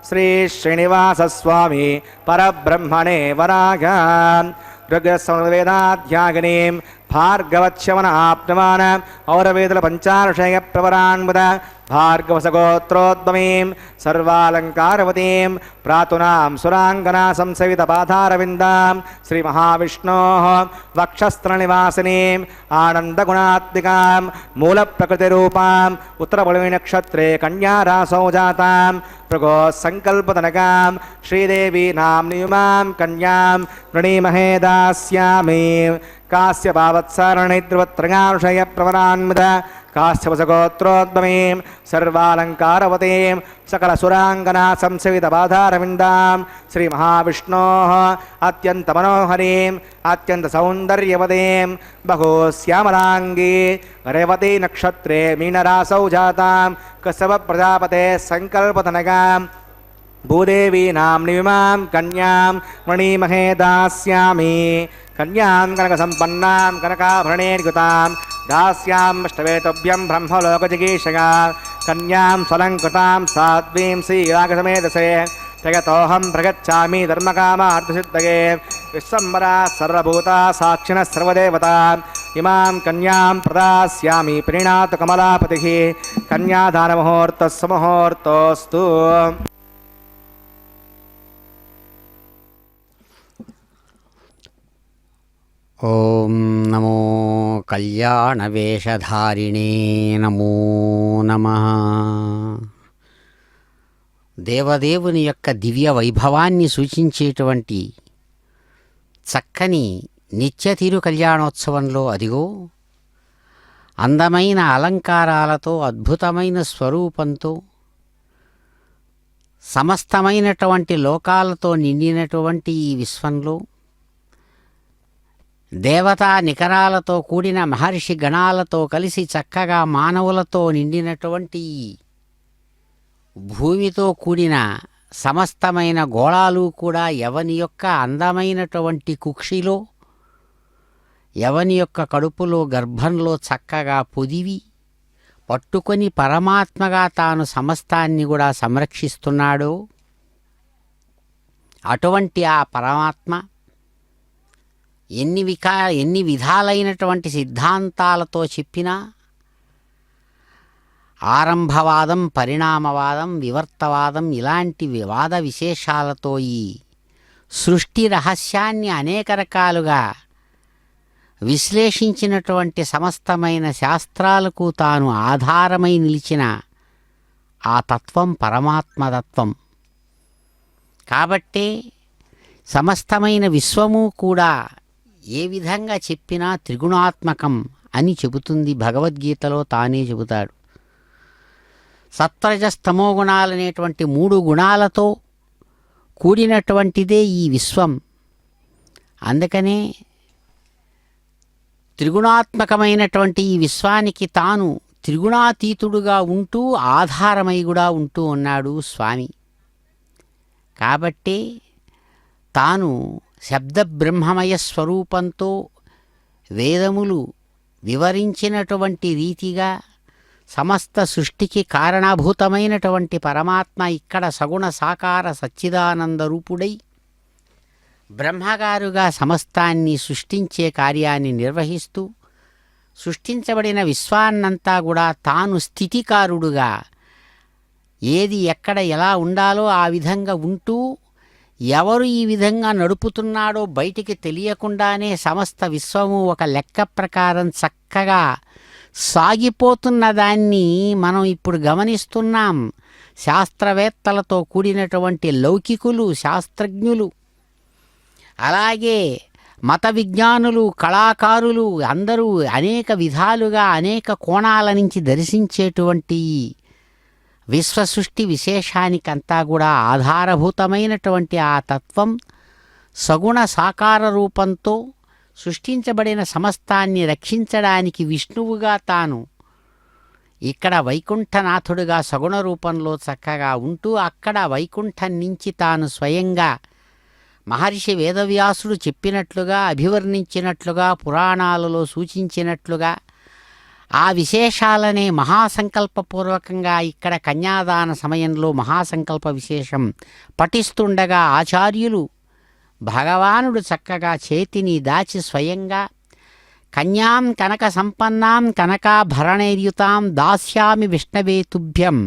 श्रीश्रीनिवासस्वामी परब्रह्मणे वराय ऋग्वेदाध्यागिनीं भार्गवच्छवन आप्तवान् औरवेदलपञ्चार्षयप्रवरान्वित भार्गवसगोत्रोद्भवीं सर्वालङ्कारवतीं प्रातुनां सुराङ्गना संसेवितपादारविन्दां श्रीमहाविष्णोः वक्षस्त्रनिवासिनीम् आनन्दगुणात्मिकां मूलप्रकृतिरूपाम् उत्तरबलविनक्षत्रे कन्यारासौ जातां भृगोः श्रीदेवी नाम्नियुमां कन्यां वृणीमहे दास्यामि कास्यपावत्सारणिद्रुवत्रयानुषयप्रवरान्वित काश्यपसगोत्रोद्भवीं सर्वालङ्कारवतीं सकलसुराङ्गना संसेवितपादारविन्दां श्रीमहाविष्णोः अत्यन्तमनोहरीम् अत्यन्तसौन्दर्यवतीं बहुश्यामलाङ्गी रेवती नक्षत्रे मीनरासौ जातां कश्यपप्रजापतेः सङ्कल्पतनगां भूदेवी नाम्निमां कन्यां वृणीमहे दास्यामि कन्यां कनकसम्पन्नां कनकाभरणैर्युतां दास्यामष्टवेतव्यं ब्रह्मलोकजिगीषया कन्यां स्वलङ्कृतां साध्वीं श्रीरागसमेधसे जगतोऽहं प्रगच्छामि धर्मकामार्थसिद्धये विश्वम्बरा सर्वभूता साक्षिणः सर्वदेवता इमां कन्यां प्रदास्यामि प्रीणातु कमलापतिः कन्यादानमुहूर्तस्समुहूर्तोऽस्तु। ఓం నమో కళ్యాణవేషధారిణే నమో నమః. దేవదేవుని యొక్క దివ్య వైభవాన్ని సూచించేటువంటి చక్కని నిత్య తిరు కళ్యాణోత్సవంలో అదిగో అందమైన అలంకారాలతో అద్భుతమైన స్వరూపంతో సమస్తమైనటువంటి లోకాలతో నిండినటువంటి ఈ విశ్వంలో దేవతా నికరాలతో కూడిన మహర్షి గణాలతో కలిసి చక్కగా మానవులతో నిండినటువంటి భూమితో కూడిన సమస్తమైన గోళాలు కూడా ఎవని యొక్క అందమైనటువంటి కుక్షిలో ఎవని యొక్క కడుపులో గర్భంలో చక్కగా పొదివి పట్టుకొని పరమాత్మగా తాను సమస్తాన్ని కూడా సంరక్షిస్తున్నాడో అటువంటి ఆ పరమాత్మ ఎన్ని విధాలైనటువంటి సిద్ధాంతాలతో చెప్పినా ఆరంభవాదం, పరిణామవాదం, వివర్తవాదం ఇలాంటి వాద విశేషాలతో ఈ సృష్టి రహస్యాన్ని అనేక రకాలుగా విశ్లేషించినటువంటి సమస్తమైన శాస్త్రాలకు తాను ఆధారమై నిలిచిన ఆ తత్వం పరమాత్మతత్వం. కాబట్టే సమస్తమైన విశ్వము కూడా ఏ విధంగా చెప్పినా త్రిగుణాత్మకం అని చెబుతుంది భగవద్గీతలో తానే చెబుతాడు. సత్వరజస్తమో గుణాలనేటువంటి 3 గుణాలతో కూడినటువంటిదే ఈ విశ్వం అందుకనే త్రిగుణాత్మకమైనటువంటి ఈ విశ్వానికి తాను త్రిగుణాతీతుడుగా ఉంటూ ఆధారమై కూడా ఉంటూ ఉన్నాడు స్వామి. కాబట్టి తాను శబ్ద బ్రహ్మమయ స్వరూపంతో వేదములు వివరించినటువంటి రీతిగా సమస్త సృష్టికి కారణభూతమైనటువంటి పరమాత్మ ఇక్కడ సగుణ సాకార సచ్చిదానంద రూపుడై బ్రహ్మగారుగా సమస్తాన్ని సృష్టించే కార్యాన్ని నిర్వహిస్తూ సృష్టించబడిన విశ్వాన్నంతా కూడా తాను స్థితికారుడుగా ఏది ఎక్కడ ఎలా ఉండాలో ఆ విధంగా ఉంటూ ఎవరు ఈ విధంగా నడుపుతున్నాడో బయటికి తెలియకుండానే సమస్త విశ్వము ఒక లెక్క ప్రకారం చక్కగా సాగిపోతున్న దాన్ని మనం ఇప్పుడు గమనిస్తున్నాం. శాస్త్రవేత్తలతో కూడినటువంటి లౌకికులు, శాస్త్రజ్ఞులు, అలాగే మత విజ్ఞానులు, కళాకారులు అందరూ అనేక విధాలుగా అనేక కోణాల నుంచి దర్శించేటువంటి విశ్వసృష్టి విశేషానికంతా కూడా ఆధారభూతమైనటువంటి ఆ తత్వం సగుణ సాకార రూపంతో సృష్టించబడిన సమస్తాన్ని రక్షించడానికి విష్ణువుగా తాను ఇక్కడ వైకుంఠనాథుడుగా సగుణ రూపంలో చక్కగా ఉంటూ అక్కడ వైకుంఠం నుంచి తాను స్వయంగా మహర్షి వేదవ్యాసుడు చెప్పినట్లుగా అభివర్ణించినట్లుగా పురాణాలలో సూచించినట్లుగా ఆ విశేషాలనే మహాసంకల్పపూర్వకంగా ఇక్కడ కన్యాదాన సమయంలో మహాసంకల్ప విశేషం పఠిస్తుండగా ఆచార్యులు భగవానుడు చక్కగా చేతిని దాచి స్వయంగా కన్యాం కనక సంపన్నాం కనకాభరణైర్యుతాం దాస్యామి విష్ణవే తుభ్యం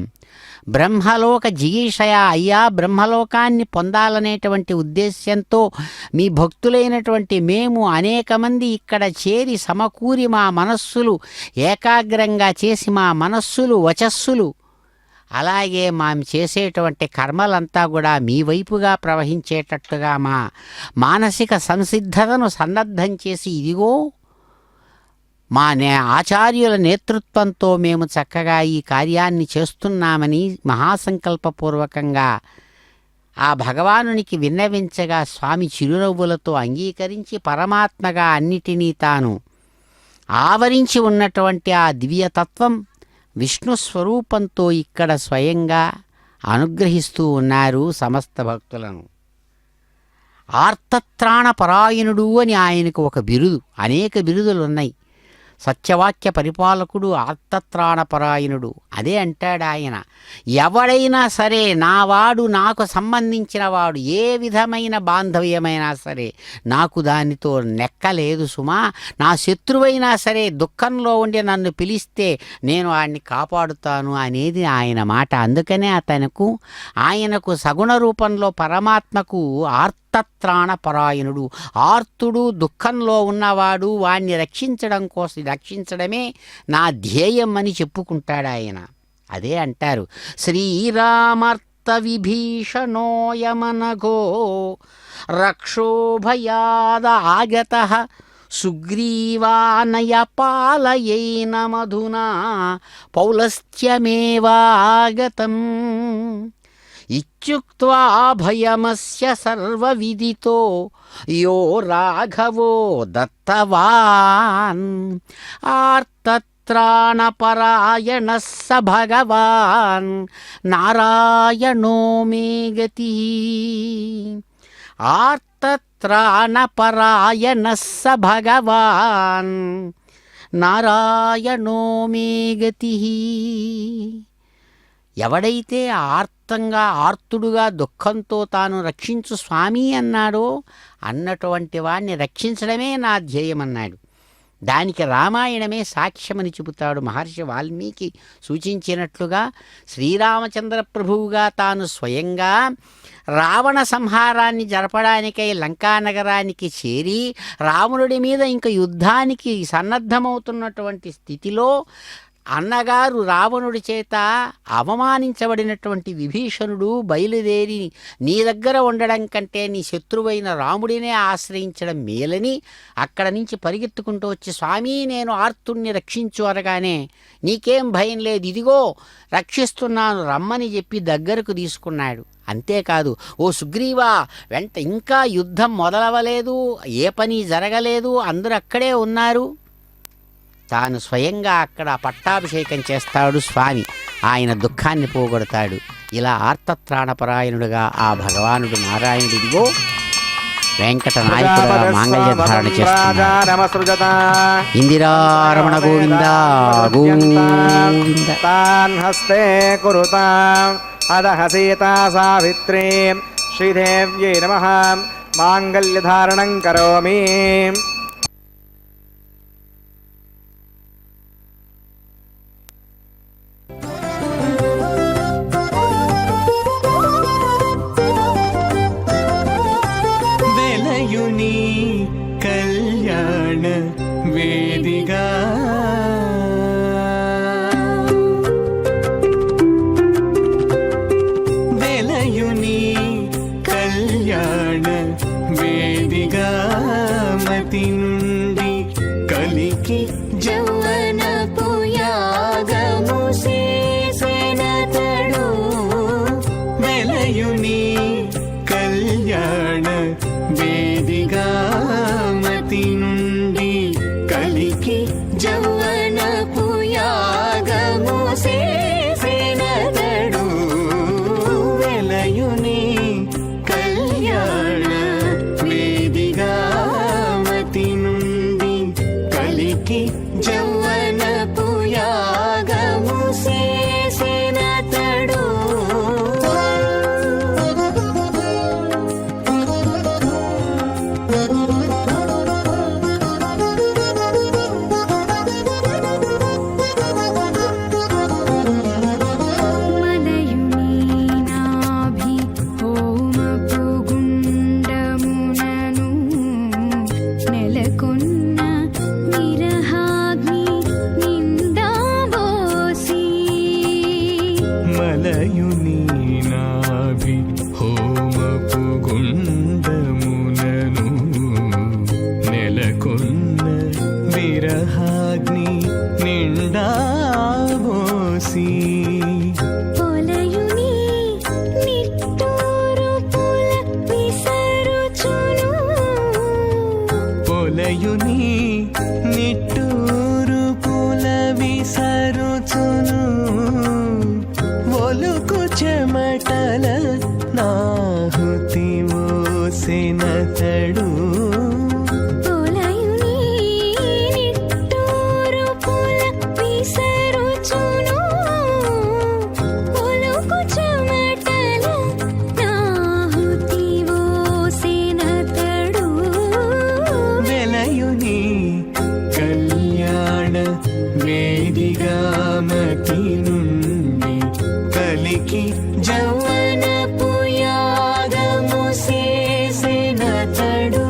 బ్రహ్మలోక జిగీషయ, అయ్యా బ్రహ్మలోకాన్ని పొందాలనేటువంటి ఉద్దేశ్యంతో మీ భక్తులైనటువంటి మేము అనేక మంది ఇక్కడ చేరి సమకూరి మా మనస్సులు ఏకాగ్రంగా చేసి మా మనస్సులు వచస్సులు అలాగే మేము చేసేటువంటి కర్మలంతా కూడా మీ వైపుగా ప్రవహించేటట్టుగా మా మానసిక సంసిద్ధతను సన్నద్ధం చేసి ఇదిగో మా ఆచార్యుల నేతృత్వంతో మేము చక్కగా ఈ కార్యాన్ని చేస్తున్నామని మహాసంకల్పపూర్వకంగా ఆ భగవానునికి విన్నవించగా స్వామి చిరునవ్వులతో అంగీకరించి పరమాత్మగా అన్నిటినీ తాను ఆవరించి ఉన్నటువంటి ఆ దివ్యతత్వం విష్ణు స్వరూపంతో ఇక్కడ స్వయంగా అనుగ్రహిస్తూ ఉన్నారు సమస్త భక్తులను. ఆర్తత్రాణ పరాయణుడు అని ఆయనకు ఒక బిరుదు, అనేక బిరుదులు ఉన్నాయి. సత్యవాక్య పరిపాలకుడు, ఆర్తత్రాణపరాయణుడు. అదే అంటాడు ఆయన, ఎవడైనా సరే నావాడు, నాకు సంబంధించిన వాడు, ఏ విధమైన బాంధవ్యమైనా సరే నాకు దానితో నెక్కలేదు సుమా. నా శత్రువైనా సరే దుఃఖంలో ఉండి నన్ను పిలిస్తే నేను వాడిని కాపాడుతాను అనేది ఆయన మాట. అందుకనే ఆయనకు సగుణ రూపంలో పరమాత్మకు ఆర్తత్రాణపరాయణుడు, ఆర్తుడు, దుఃఖంలో ఉన్నవాడు, వాణ్ణి రక్షించడమే నా ధ్యేయం అని చెప్పుకుంటాడు ఆయన. అదే అంటారు, శ్రీరామర్త విభీషణోయమనఘో రక్షోభయాద ఆగత సుగ్రీవానయ పాలయేన మధునా పౌలస్త్యమేవాగతం ఇత్యుక్త్వా భయమస్య సర్వవిదితో యో రాఘవో దత్తవాన్ ఆర్తత్రాణపరాయణః స భగవాన్ నారాయణో మే గతిః. ఆర్తత్రాణపరాయణః స భగవాన్ నారాయణో మే గతిః. ఎవడైతే ఆర్తుడుగా దుఃఖంతో తాను రక్షించు స్వామి అన్నాడో అన్నటువంటి వాడిని రక్షించడమే నా ధ్యేయమన్నాడు. దానికి రామాయణమే సాక్ష్యమని చెబుతాడు. మహర్షి వాల్మీకి సూచించినట్లుగా శ్రీరామచంద్ర ప్రభువుగా తాను స్వయంగా రావణ సంహారాన్ని జరపడానికై లంకానగరానికి చేరి రావణుడి మీద ఇంక యుద్ధానికి సన్నద్ధమవుతున్నటువంటి స్థితిలో అన్నగారు రావణుడి చేత అవమానించబడినటువంటి విభీషణుడు బయలుదేరి నీ దగ్గర ఉండడం కంటే నీ శత్రువైన రాముడినే ఆశ్రయించడం మేలని అక్కడ నుంచి పరిగెత్తుకుంటూ వచ్చి, స్వామి నేను ఆర్తుణ్ణి రక్షించు అనగానే నీకేం భయం లేదు, ఇదిగో రక్షిస్తున్నాను రమ్మని చెప్పి దగ్గరకు తీసుకున్నాడు. అంతేకాదు, ఓ సుగ్రీవా, వెంట ఇంకా యుద్ధం మొదలవలేదు, ఏ పని జరగలేదు, అందరూ అక్కడే ఉన్నారు. తాను స్వయంగా అక్కడ పట్టాభిషేకం చేస్తాడు స్వామి. ఆయన దుఃఖాన్ని పోగొడతాడు. ఇలా ఆర్తత్రాణపరాయణుడుగా ఆ భగవానుడు నారాయణుడిదిగో వెంకట నాయకుడుగా మాంగళ్య ధారణ చేస్తున్నాడు. ఇందిరారమణ గోవింద గోవింద. తాన్ హస్తే కురుతాం అదః సీతా సావిత్రీ శ్రీదేవ్యై నమః మాంగళ్యధారణం కరోమి. వెలయుని కళ్యాణ వేదిగా వెలయుని కళ్యాణ వేదిగా మతి నుండి కలికి జౌవన పుయాగము చేసెనతడు. వెలయుని కళ్యాణ వేదిగా మతి నుండి కలికి జౌవన పుయాగము చేసెనతడు. వెలయుని కళ్యాణ వేదిగా మతి నుండి కలికి జౌవన పుయాగము చేసెనతడు. మలయుని నాభి హోమపు గుండమునను నెలకొన్న విరహాగ్ని నిందాబోసి. మలయుని నాభి హోమపు గుండమునను నెలకొన్న విరహాగ్ని నిండాబోసి. పొలయుని నిట్టూరు పుల విసరుచును. పొలయుని నిట్టూరు పుల విసరుచును. ఒలుకు చెమటల నాహుతి ఓసెనతడు. పొలయుని నిట్టూరు పుల విసరుచును. ఒలుకు చెమటల నాహుతి ఓసెనతడు. వెలయుని కళ్యాణ వేదిగా మతి నుండి కలికి జౌవన పుయాగము చేసెనతడు.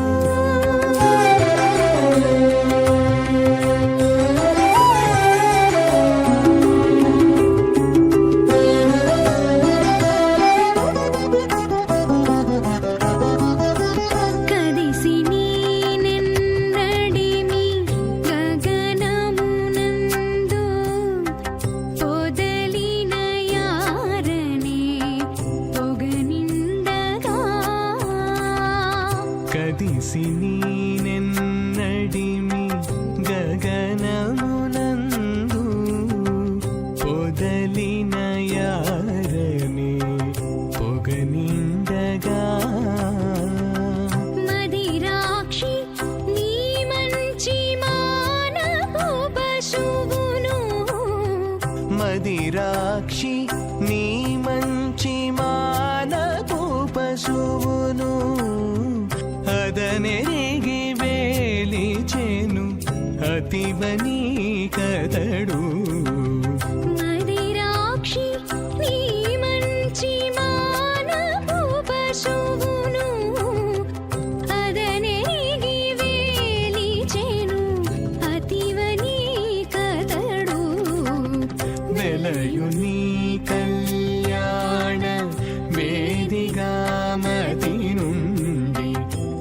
కదిసి నీనెన్నడిమి గగనమునందు పొదలిన యారనే పొగనిండగా. కదిసి నీనెన్నడిమి గగనమునందు పొదలిన యారనే పొగనిండగా. మదిరాక్షి నీ మంచి మానపు పశువును. మదిరాక్షి నీ మంచి మానపు పశువును అదనెరిగి వేలిచెను అతివని కదడు. మదిరాక్షి నీ మంచి మానపు పశువును అదనెరిగి వేలిచెను అతివని కదడు. వెలయుని కళ్యాణ వేదిగా మతి నుండి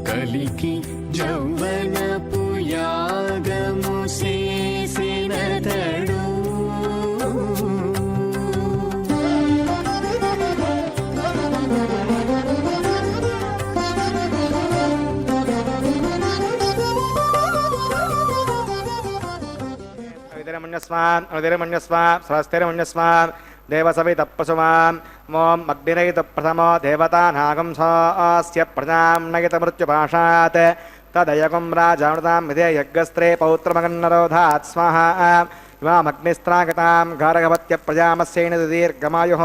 కలికి జౌవన పుయాగము చేసెనతడు. अवधिरमन्यस्वान् अवधिरमन्यस्वान् सहस्तिरमन्यस्वान् देवसवितप्रसुवान् मों अग्निरयितप्रथमो देवतानागं स्य प्रजां नयितमृत्युपाशात् तदयगुं राजामृतां विधे यज्ञस्त्रे पौत्रमगन्नरोधात् स्वाहा इमामग्निस्त्रागतां गारगवत्य प्रजामस्येन दीर्घमायुः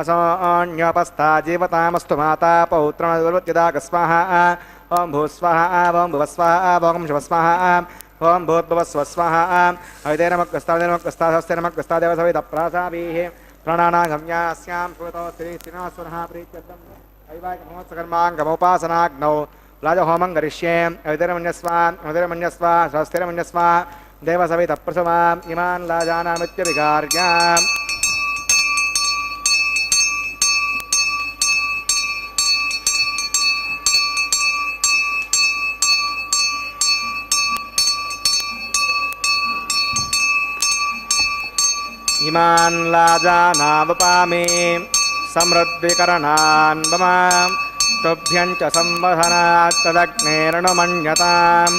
असोऽन्योपस्था जीवतामस्तु माता पौत्रमदुर्वत्यदाग स्वाहा ॐ भूस्वाहा ॐ भुवस्वाहा ॐ शिवस्वाहा ॐ भूर्भुवस्व स्वाहा अवितेनमग्रस्तादेनमग्रस्ताहस्तेनमग्रस्ता देवसवितप्रासाभिः प्राणानागम्यास्यां श्रुतो श्रीश्रीनास्वरः प्रीत्यर्थम् ऐवायकमहोत्सकर्माङ्गमोपासनाग्नौ राजहोमं करिष्ये अवितेनमन्यस्वान् अवितेनमन्यस्वा सहस्तेनमन्यस्वा देवसवितप्रसवाम् इमान् लाजानामित्यभिकार्याम् इमान् लाजानावपामि समृद्धिकरणान् मम तुभ्यं च संवहनात् तदग्नेरणमन्यताम्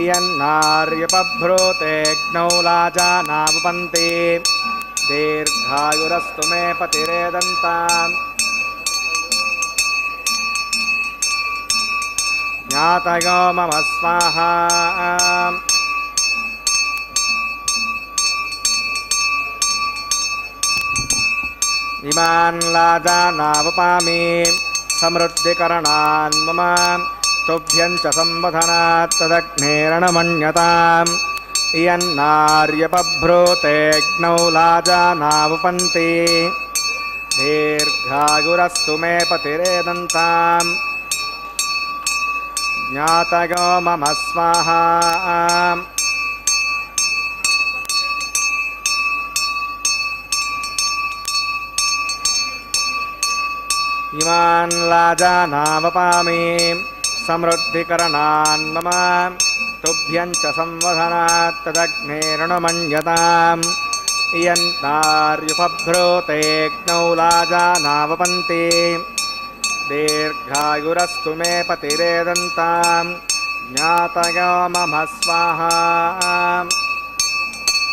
इयन्नार्यपभ्रूतेऽग्नौ लाजानावपन्ति दीर्घायुरस्तु मे पतिरेदन्ताम् ज्ञातयो मम स्वाहा इमान् लाजानावपामि समृद्धिकरणान् मम तुभ्यं च संवधनात् तदग्नेरणमन्यताम् इयन्नार्यपभ्रूतेऽग्नौ लाजानावपन्ति दीर्घायुरस्तु मे पतिरेदन्ताम् ज्ञातयो मम स्वाहा इमान् लाजानावपामि समृद्धिकरणान् मम तुभ्यं च संवधनात् तदग्नेरणमन्यताम् इयन्नार्युपभ्रूतेऽग्नौ लाजानावपन्ति दीर्घायुरस्तु मे पतिरेदन्ताम् ज्ञातयो मम स्वाहा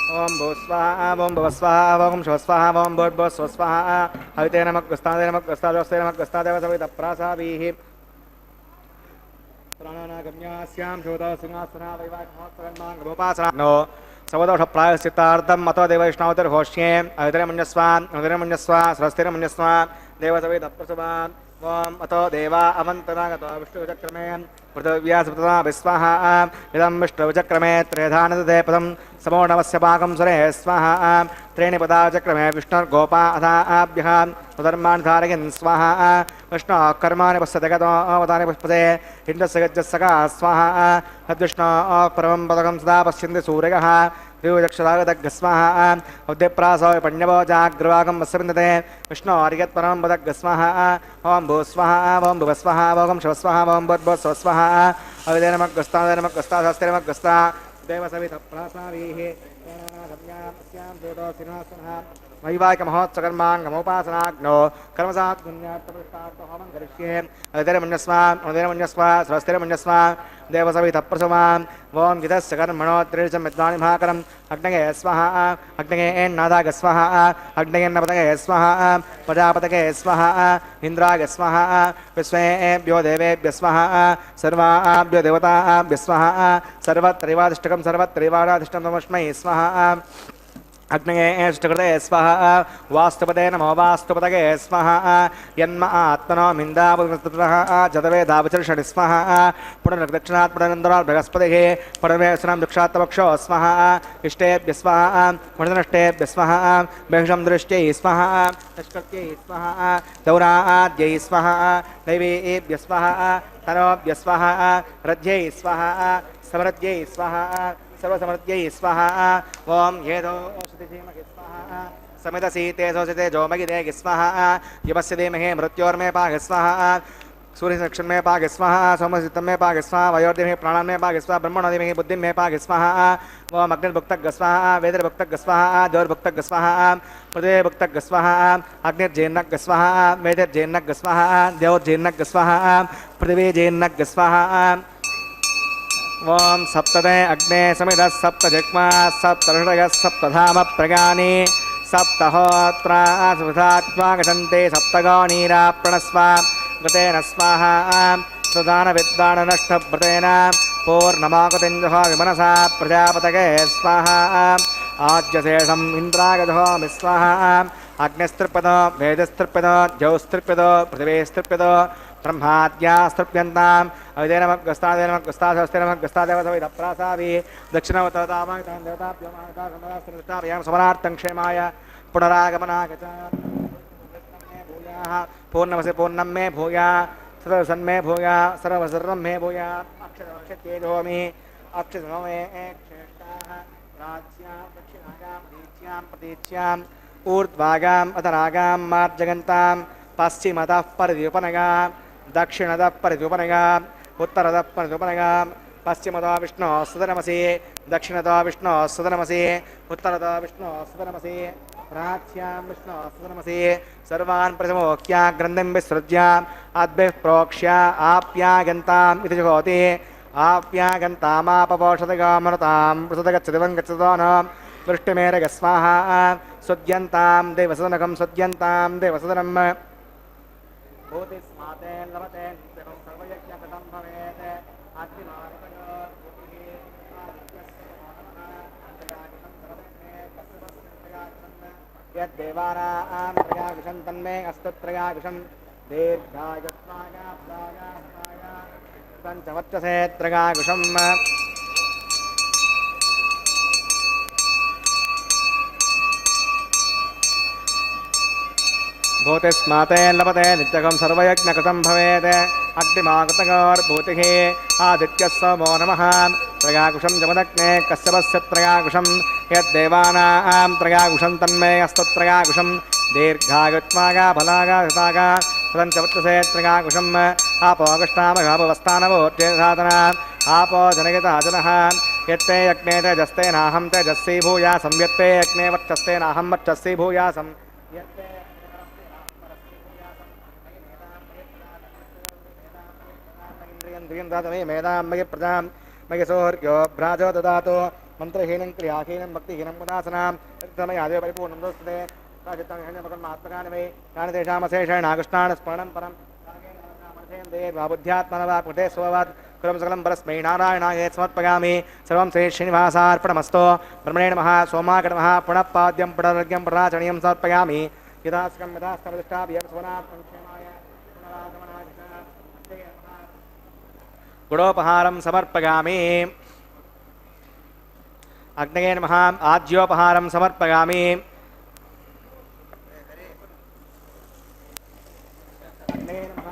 ओम भूस्वाहा ओम भुवस्वाहा ओम शिवस्वाहा ओम भूर्भुवस्वस्वाहा हवितेनमग्रस्तादेनमग्रस्तादेवसवितप्रासाभिः प्राणानागम्यास्यां श्रोतो सिंहासना वैवाहिकमहोत्सकर्माङ्गमोपासनाग्नो सवदोषप्रायश्चित्तार्थम् अतो देवैष्णवतिर्घोष्ये हवितेनमन्यस्वान् हवितेनमन्यस्वा सरस्तिरमन्यस्वा देवसवितप्रसवान् ओम अतो देवा अवन्तनागतो विष्णुचक्रमे पृथिव्या विस्वाहा इदं विष्णुचक्रमे त्रेधानदे पदं समो नमस्य पाकं सुरे स्वाहा त्रीणि पदाचक्रमे विष्णुर्गोपा अथाभ्यः स्वधर्मान् धारयन् स्वाहा विष्णोः कर्माणि पश्यते गतो अवतानि पुष्पते इन्द्रस्य गजस्सका स्वाहा तद्विष्णोः परमं पदकं सदा पश्यन्ति सूर्यः द्विजक्षरागदग्गस्वाहा उद्यप्रासो पण्यवो जाग्रवागं वस्यविन्दते विष्णो अर्यत्परं पदग्गस्वाहा ओं भूस्वाहा ओं भुवस्वाहा ओं शिवस्वाहा ओं भूर्भुवस्वस्वाहा अवितेनमग्रस्तादेनमग्रस्ताहस्तेनमग्रस्ता देवसवितप्रासाभिः वैवाहिकमहोत्सकर्माङ्गमोपासनाग्नो कर्मसात् पुण्यार्थप्रतिष्ठार्थहोमं करिष्ये अवितेनमन्यस्वा स्वस्तिरमन्यस्वा देवसवितप्रसवान् ओं गितस्य कर्मणो त्रिशं विद्वानि महाकरम् अग्नये स्वाहा अग्नये एन्नादाग स्वाहा अग्नयेन्नपतये स्वाहा प्रजापतये स्वाहा इन्द्राय स्वाहा विश्वेभ्यो देवेभ्यः स्वाहा सर्वाभ्यो देवताभ्यः स्वाहा सर्वत्रैवाधिष्ठकं सर्वत्रैवाधिष्ठं तमस्मै स्वाहा अग्नये अष्टकृते स्वाहा वास्तुपते नमो वास्तुपतये स्वाहा यन्म आत्मनो मिन्दापुत्रः जतवेदावचर्षणि स्वाहा पुनर्दक्षिणात् पुनरन्दरात् बृहस्पतिः पुनर्वेशनं दक्षात्तपक्षो स्वाहा इष्टेभ्यः स्वाहा पुनर्नष्टेभ्यः स्वाहा भेषं दृष्ट्यै स्वाहा निष्कृत्यै स्वाहा दौराद्यै स्वाहा दैवेभ्यः स्वाहा तनोभ्यः स्वाहा रज्यै स्वाहा समृद्ध्यै स्वाहा सर्वसमृद्ध्यै स्वाहा ओं येदो औषधिधीमहि स्वाहा समितसीते सोचिते जोमगिदे स्वाहा यमस्य धीमहि मृत्योर्मे पाहि स्वाहा सूर्यदक्षिण में पाग स्वाहा सोमसिद्धं में पाग स्वाहा वयोर्दिमे प्राणान् में पाग स्वाहा ब्रह्मणोदिमे बुद्धिं में पाग स्वाहा ओम अग्निर्भुक्तः स्वाहा वेदिर्भुक्तः स्वाहा द्यौर्भुक्तः स्वाहा पृथिवीर्भुक्तः स्वाहा अग्निर्जेन्नः स्वाहा वेदिर्जेन्नः स्वाहा द्यौर्जेन्नः स्वाहा पृथिवीजेन्नः स्वाहा ఓం సప్తదే అగ్నే సమిధ సప్త జగ్మా సప్త ఋషయ సప్తధామ ప్రగాని సప్తహోత్రా సుధాత్మాగతంతే సప్తగో నీరా ప్రణస్వ గతేన స్వాహ సుదాన విద్వాన నష్టభృతేన పూర్ణమాకుతింజహో విమనసా ప్రజాపతగే స్వాహ ఆజ్యశేషం ఇంద్రాగజహోమి స్వాహ అగ్నిస్తృప్యదో వేదస్తృప్యదో జౌస్తృప్యదో పృథివీస్తృప్యదో బ్రహ్మాద్యాస్తృప్యంతాం అవిదేనమగ్రస్తాదేవతవిదప్రాసావి దక్షిణవతదామాగతాం సమనార్థం క్షేమాయ పునరాగమనాగత పూర్ణమసి పూర్ణం మే భూయా సర్వసన్మే భూయా సర్వసర్వం మే భూయా అక్షరక్షేజోమి అక్షరో మే క్షేష్టాః రాజ్యాం దక్షిణాయాం ప్రతీచ్యాం ప్రతీచ్యాం ఊర్ధ్వాగాం అధరాగాం మార్జగంతాం పశ్చిమతః పరిద్యుపనగా దక్షిణతః పరిద్యుపనగా ఉత్తరతః పరిద్యుపనగా పశ్చిమతో విష్ణు సుధనమసి దక్షిణతో విష్ణు సుధనమసి ఉత్తరతో విష్ణు సుధనమసి ప్రాచ్యాం విష్ణు సుధనమసి సర్వాన్ ప్రథమోక్య గ్రంథం విసృజ్య అద్భిః ప్రోక్ష్య ఆప్యాగంతాం ఇది జగోతి ఆప్యాగంతామాపపోషదగామనతాం ప్రసదగచ్చదివం గచ్చదోన వృష్టిమేరగ స్వాహ సుద్యంతాం దేవసదనకం సుద్యంతాం దేవసదనం భూతిస్మాతే లభతే నిత్యం సర్వయజ్ఞకృతం భవేత్ యద్దేవానాం త్రయాగుషం తన్మే అస్తత్రయాగుషం దీర్ఘాయుష్మాగా పంచవర్చసే త్రయాగుషం భూతిస్మాతే లభతే నిత్యకం సర్వయజ్ఞకృతం భవేత్ అగ్నిమాగతగోర్భూతిః ఆదిత్యः సోమో నమః త్రయాగుషం జమదగ్నే కశ్యపస్య త్రయాగుషం యద్దేవానాం త్రయాగుషం తన్మే అస్తత్రయాగుషం దీర్ఘాయుత్మాగా ఫలాగా హితాగా పంచవర్చసే త్రయాగుషం ఆపోగష్టామఘాపవస్థానవోర్జేసాధన ఆపో జనగితాజనః యత్తే యజ్ఞే తేజస్తే నాహం తేజస్వీ భూయా సంయత్తే యజ్ఞే వర్చస్తే నాహం వర్చస్వీ భూయాసం యత్తే ఇంద్రియం మేధాం మయి ప్రజాం మయి సౌర్యో భ్రాజో దదాతు మంత్రహీనం క్రియాహీనం భక్తిహీనం ఉదాసనాం సమయాదే పరిపూర్ణం దోస్తే ఆత్మకాని వై కాని తేషామశేషేణ ఆకృష్టాన స్మరణం పరం బుద్ధ్యాత్మన కృతే స్వవాత్ కులం సకలం పరస్మై నారాయణాయ సమర్పయామి సర్వం శ్రీ శ్రీనివాసార్పణమస్తు బ్రహ్మణే నమః సోమాయ నమః పునఃపాద్యం పునరర్ఘ్యం పునరాచరణీయం సమర్పయామి యథాస్కం యథాస్తమదిష్టాభియం సోనాత్మం క్షేమాయ పునరాగమనాయ గుడోపహారం సమర్పయామి అగ్నయే నమః ఆజ్యోపహారం సమర్పయామి అగ్నయే నమః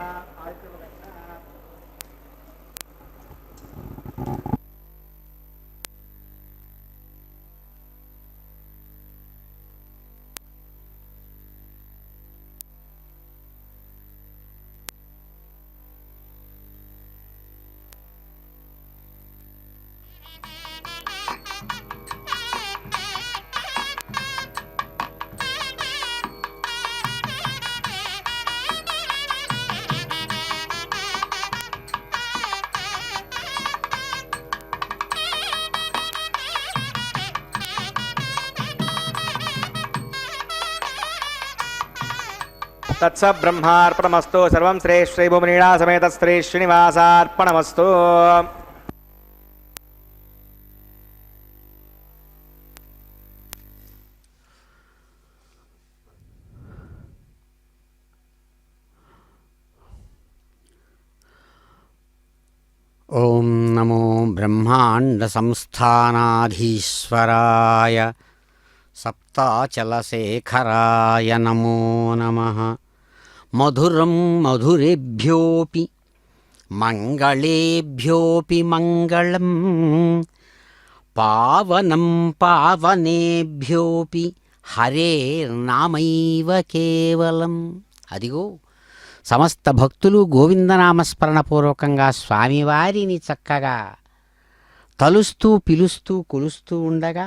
తత్స బ్రహ్మార్పణమస్తు సర్వం శ్రీ శ్రీ భూమినీడా సమేత శ్రీ శ్రీనివాసార్పణమస్తు ఓం నమో బ్రహ్మాండ సంస్థానాధీశ్వరాయ సప్తాచలశేఖరాయ నమో నమః. మధురం మధురేభ్యోపి మంగళేభ్యోపి మంగళం, పావనం పావనేభ్యోపి హరేర్నామైవ కేవలం. అదిగో సమస్త భక్తులు గోవిందనామస్మరణపూర్వకంగా స్వామివారిని చక్కగా తలుస్తూ పిలుస్తూ కొలుస్తూ ఉండగా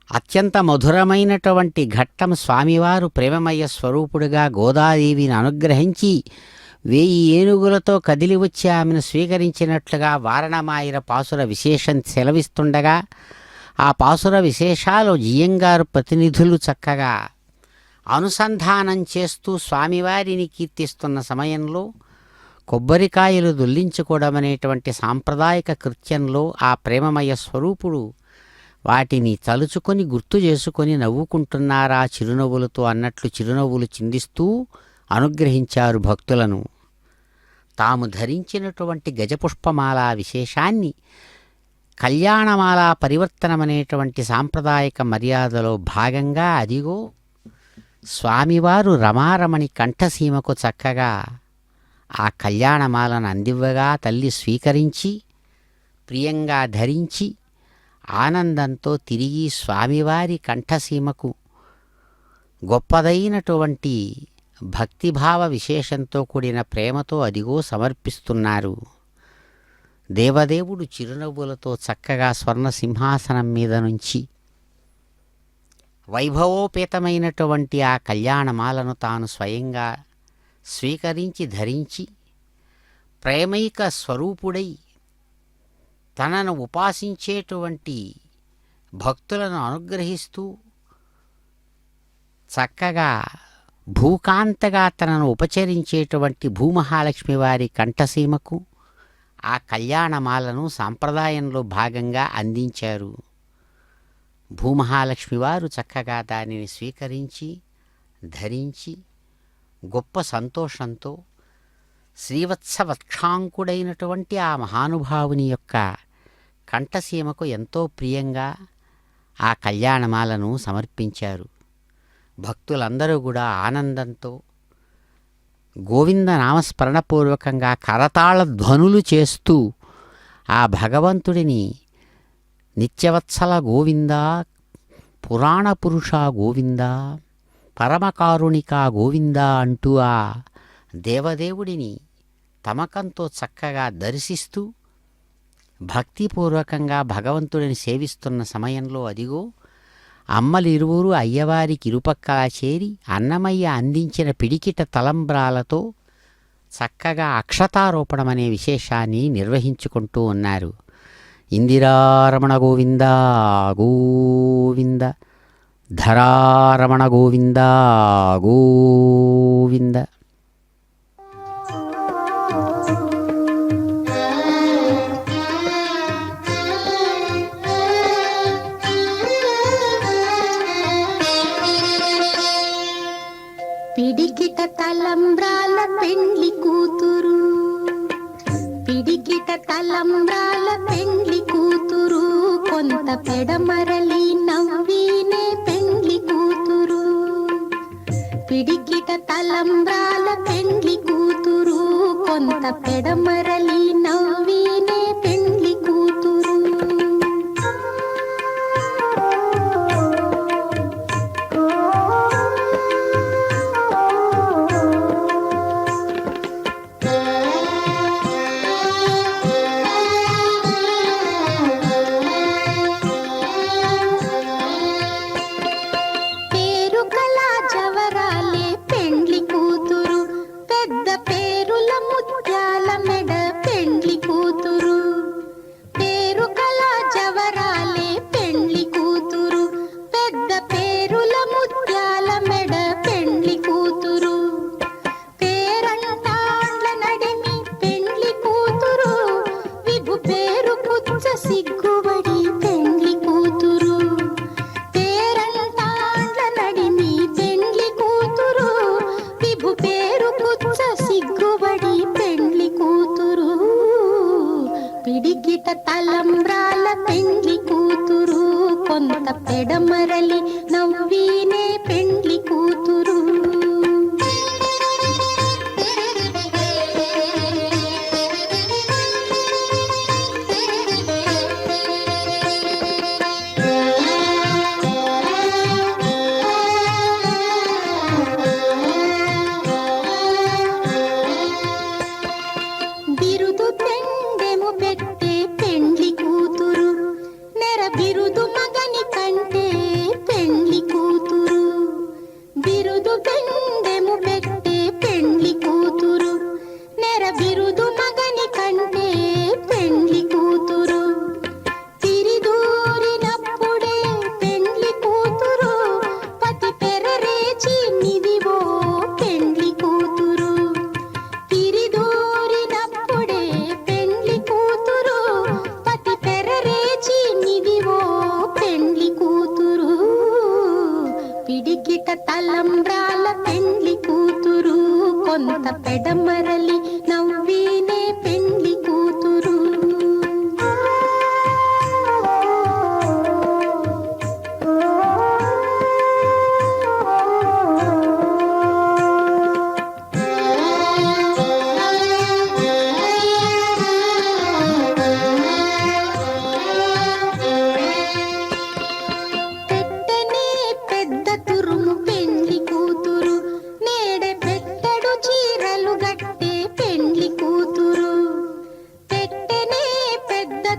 అత్యంత మధురమైనటువంటి ఘట్టం స్వామివారు ప్రేమమయ స్వరూపుడుగా గోదాదేవిని అనుగ్రహించి 1000 ఏనుగులతో కదిలి వచ్చి ఆమెను స్వీకరించినట్లుగా వారణమాయిర పాసుర విశేషం సెలవిస్తుండగా ఆ పాసుర విశేషాలు జియ్యంగారు ప్రతినిధులు చక్కగా అనుసంధానం చేస్తూ స్వామివారిని కీర్తిస్తున్న సమయంలో కొబ్బరికాయలు దొల్లించుకోవడం అనేటువంటి సాంప్రదాయక కృత్యంలో ఆ ప్రేమమయ స్వరూపుడు వాటిని తలుచుకొని గుర్తు చేసుకొని నవ్వుకుంటున్నారా చిరునవ్వులతో అన్నట్లు చిరునవ్వులు చిందిస్తూ అనుగ్రహించారు భక్తులను. తాము ధరించినటువంటి గజపుష్పమాల విశేషాన్ని కళ్యాణమాల పరివర్తనమనేటువంటి సాంప్రదాయక మర్యాదలో భాగంగా అదిగో స్వామివారు రమారమణి కంఠసీమకు చక్కగా ఆ కళ్యాణమాలను అందివ్వగా తల్లి స్వీకరించి ప్రియంగా ధరించి ఆనందంతో తిరిగి స్వామివారి కంఠసీమకు గొప్పదైనటువంటి భక్తిభావ విశేషంతో కూడిన ప్రేమతో అదిగో సమర్పిస్తున్నారు. దేవదేవుడు చిరునవ్వులతో చక్కగా స్వర్ణ సింహాసనం మీద నుంచి వైభవోపేతమైనటువంటి ఆ కళ్యాణమాలను తాను స్వయంగా స్వీకరించి ధరించి ప్రేమైక స్వరూపుడై తనను ఉపాసించేటువంటి భక్తులను అనుగ్రహిస్తూ చక్కగా భూకాంతగా తనను ఉపచరించేటువంటి భూమహాలక్ష్మి వారి కంఠసీమకు ఆ కళ్యాణమాలను సాంప్రదాయంలో భాగంగా అందించారు. భూమహాలక్ష్మి వారు చక్కగా దానిని స్వీకరించి ధరించి గొప్ప సంతోషంతో శ్రీవత్సవక్షాంకుడైనటువంటి ఆ మహానుభావుని యొక్క కంఠసీమకు ఎంతో ప్రియంగా ఆ కళ్యాణమాలను సమర్పించారు. భక్తులందరూ కూడా ఆనందంతో గోవింద నామస్మరణపూర్వకంగా కరతాళ ధ్వనులు చేస్తూ ఆ భగవంతుడిని నిత్యవత్సల గోవింద, పురాణ పురుష గోవింద, పరమకారుణిక గోవింద అంటూ ఆ దేవదేవుడిని తమకంతో చక్కగా దర్శిస్తూ భక్తిపూర్వకంగా భగవంతుడిని సేవిస్తున్న సమయంలో అదిగో అమ్మలిరువురు అయ్యవారికి ఇరుపక్కలా చేరి అన్నమయ్య అందించిన పిడికిట తలంబ్రాలతో చక్కగా అక్షతారోపణం అనే విశేషాన్ని నిర్వహించుకుంటూ ఉన్నారు. ఇందిరారమణ గోవింద గోవింద, ధరారమణ గోవింద గోవింద. పిడికిట తలంబ్రాల పెండ్లి కూతురు, పిడికిట తలంబ్రాల పెండ్లి కూతురు, కొంత పెడమరలి నవ్వినే పెండ్లి కూతురు. పిడికిట తలంబ్రాల పెండ్లి కూతురు, కొంత పెడమరలి నవ్వినే పెండ్లి కూతురు. పిడికిట తలంబ్రాల పెండ్లి కూతురు, కొంత పెడమరలి నవ్వినే పెండ్లి కూతురు. బిరుదు పెండెము పెట్టే పెండ్లి కూతురు, నెర బిరుదు మగని కంటే పెండ్లి కూతురు. బిరుదు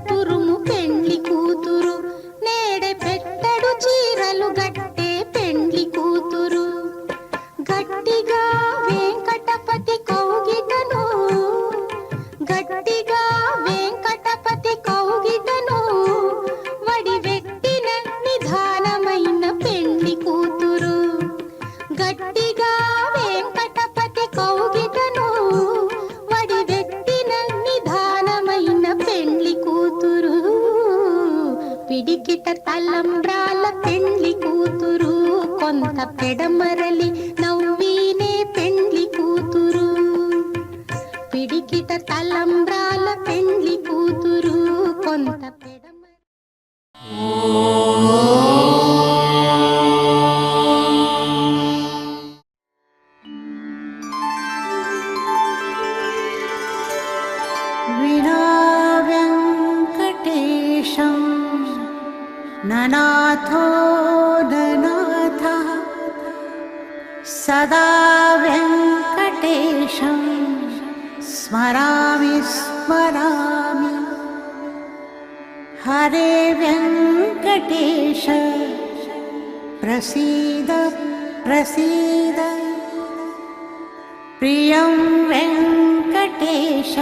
తురుము పెండ్లి కూతురు నేడే పెట్టడు చీరలు గట్టే పెండ్లి కూతురు గట్టిగా వెంకటపతి కౌగిటను గట్టిగా వెంకటపతి కౌగిటను వడి వెట్టిన నిధానమైన పెండ్లి కూతురు గట్టిగా వెంకటపతి కౌగిటను వడి వెట్టిన నిధానమైన పెండ్లి కూతురు పిడికిట తలంబ్రాల పెండ్లి కూతురు కొంత పెడమరలి నవ్వీనే పెండ్లి కూతురు పిడికిట తలంబ్రాల పెండ్లి కూతురు కొంత పెడమరలి विना वेङ्कटेशं ननाथो ननाथः सदा वेङ्कटेशं स्मरामि स्मरामि हरे वेङ्कटेश प्रसीद प्रसीद प्रियं वेङ्कटेश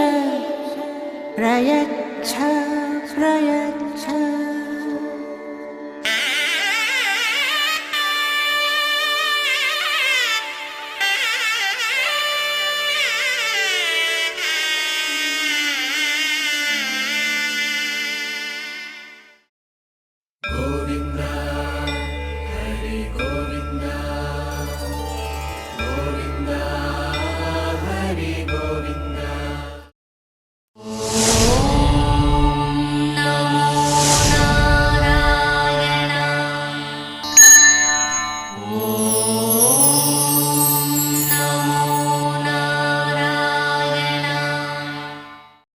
प्रयच्छ प्रयच्छ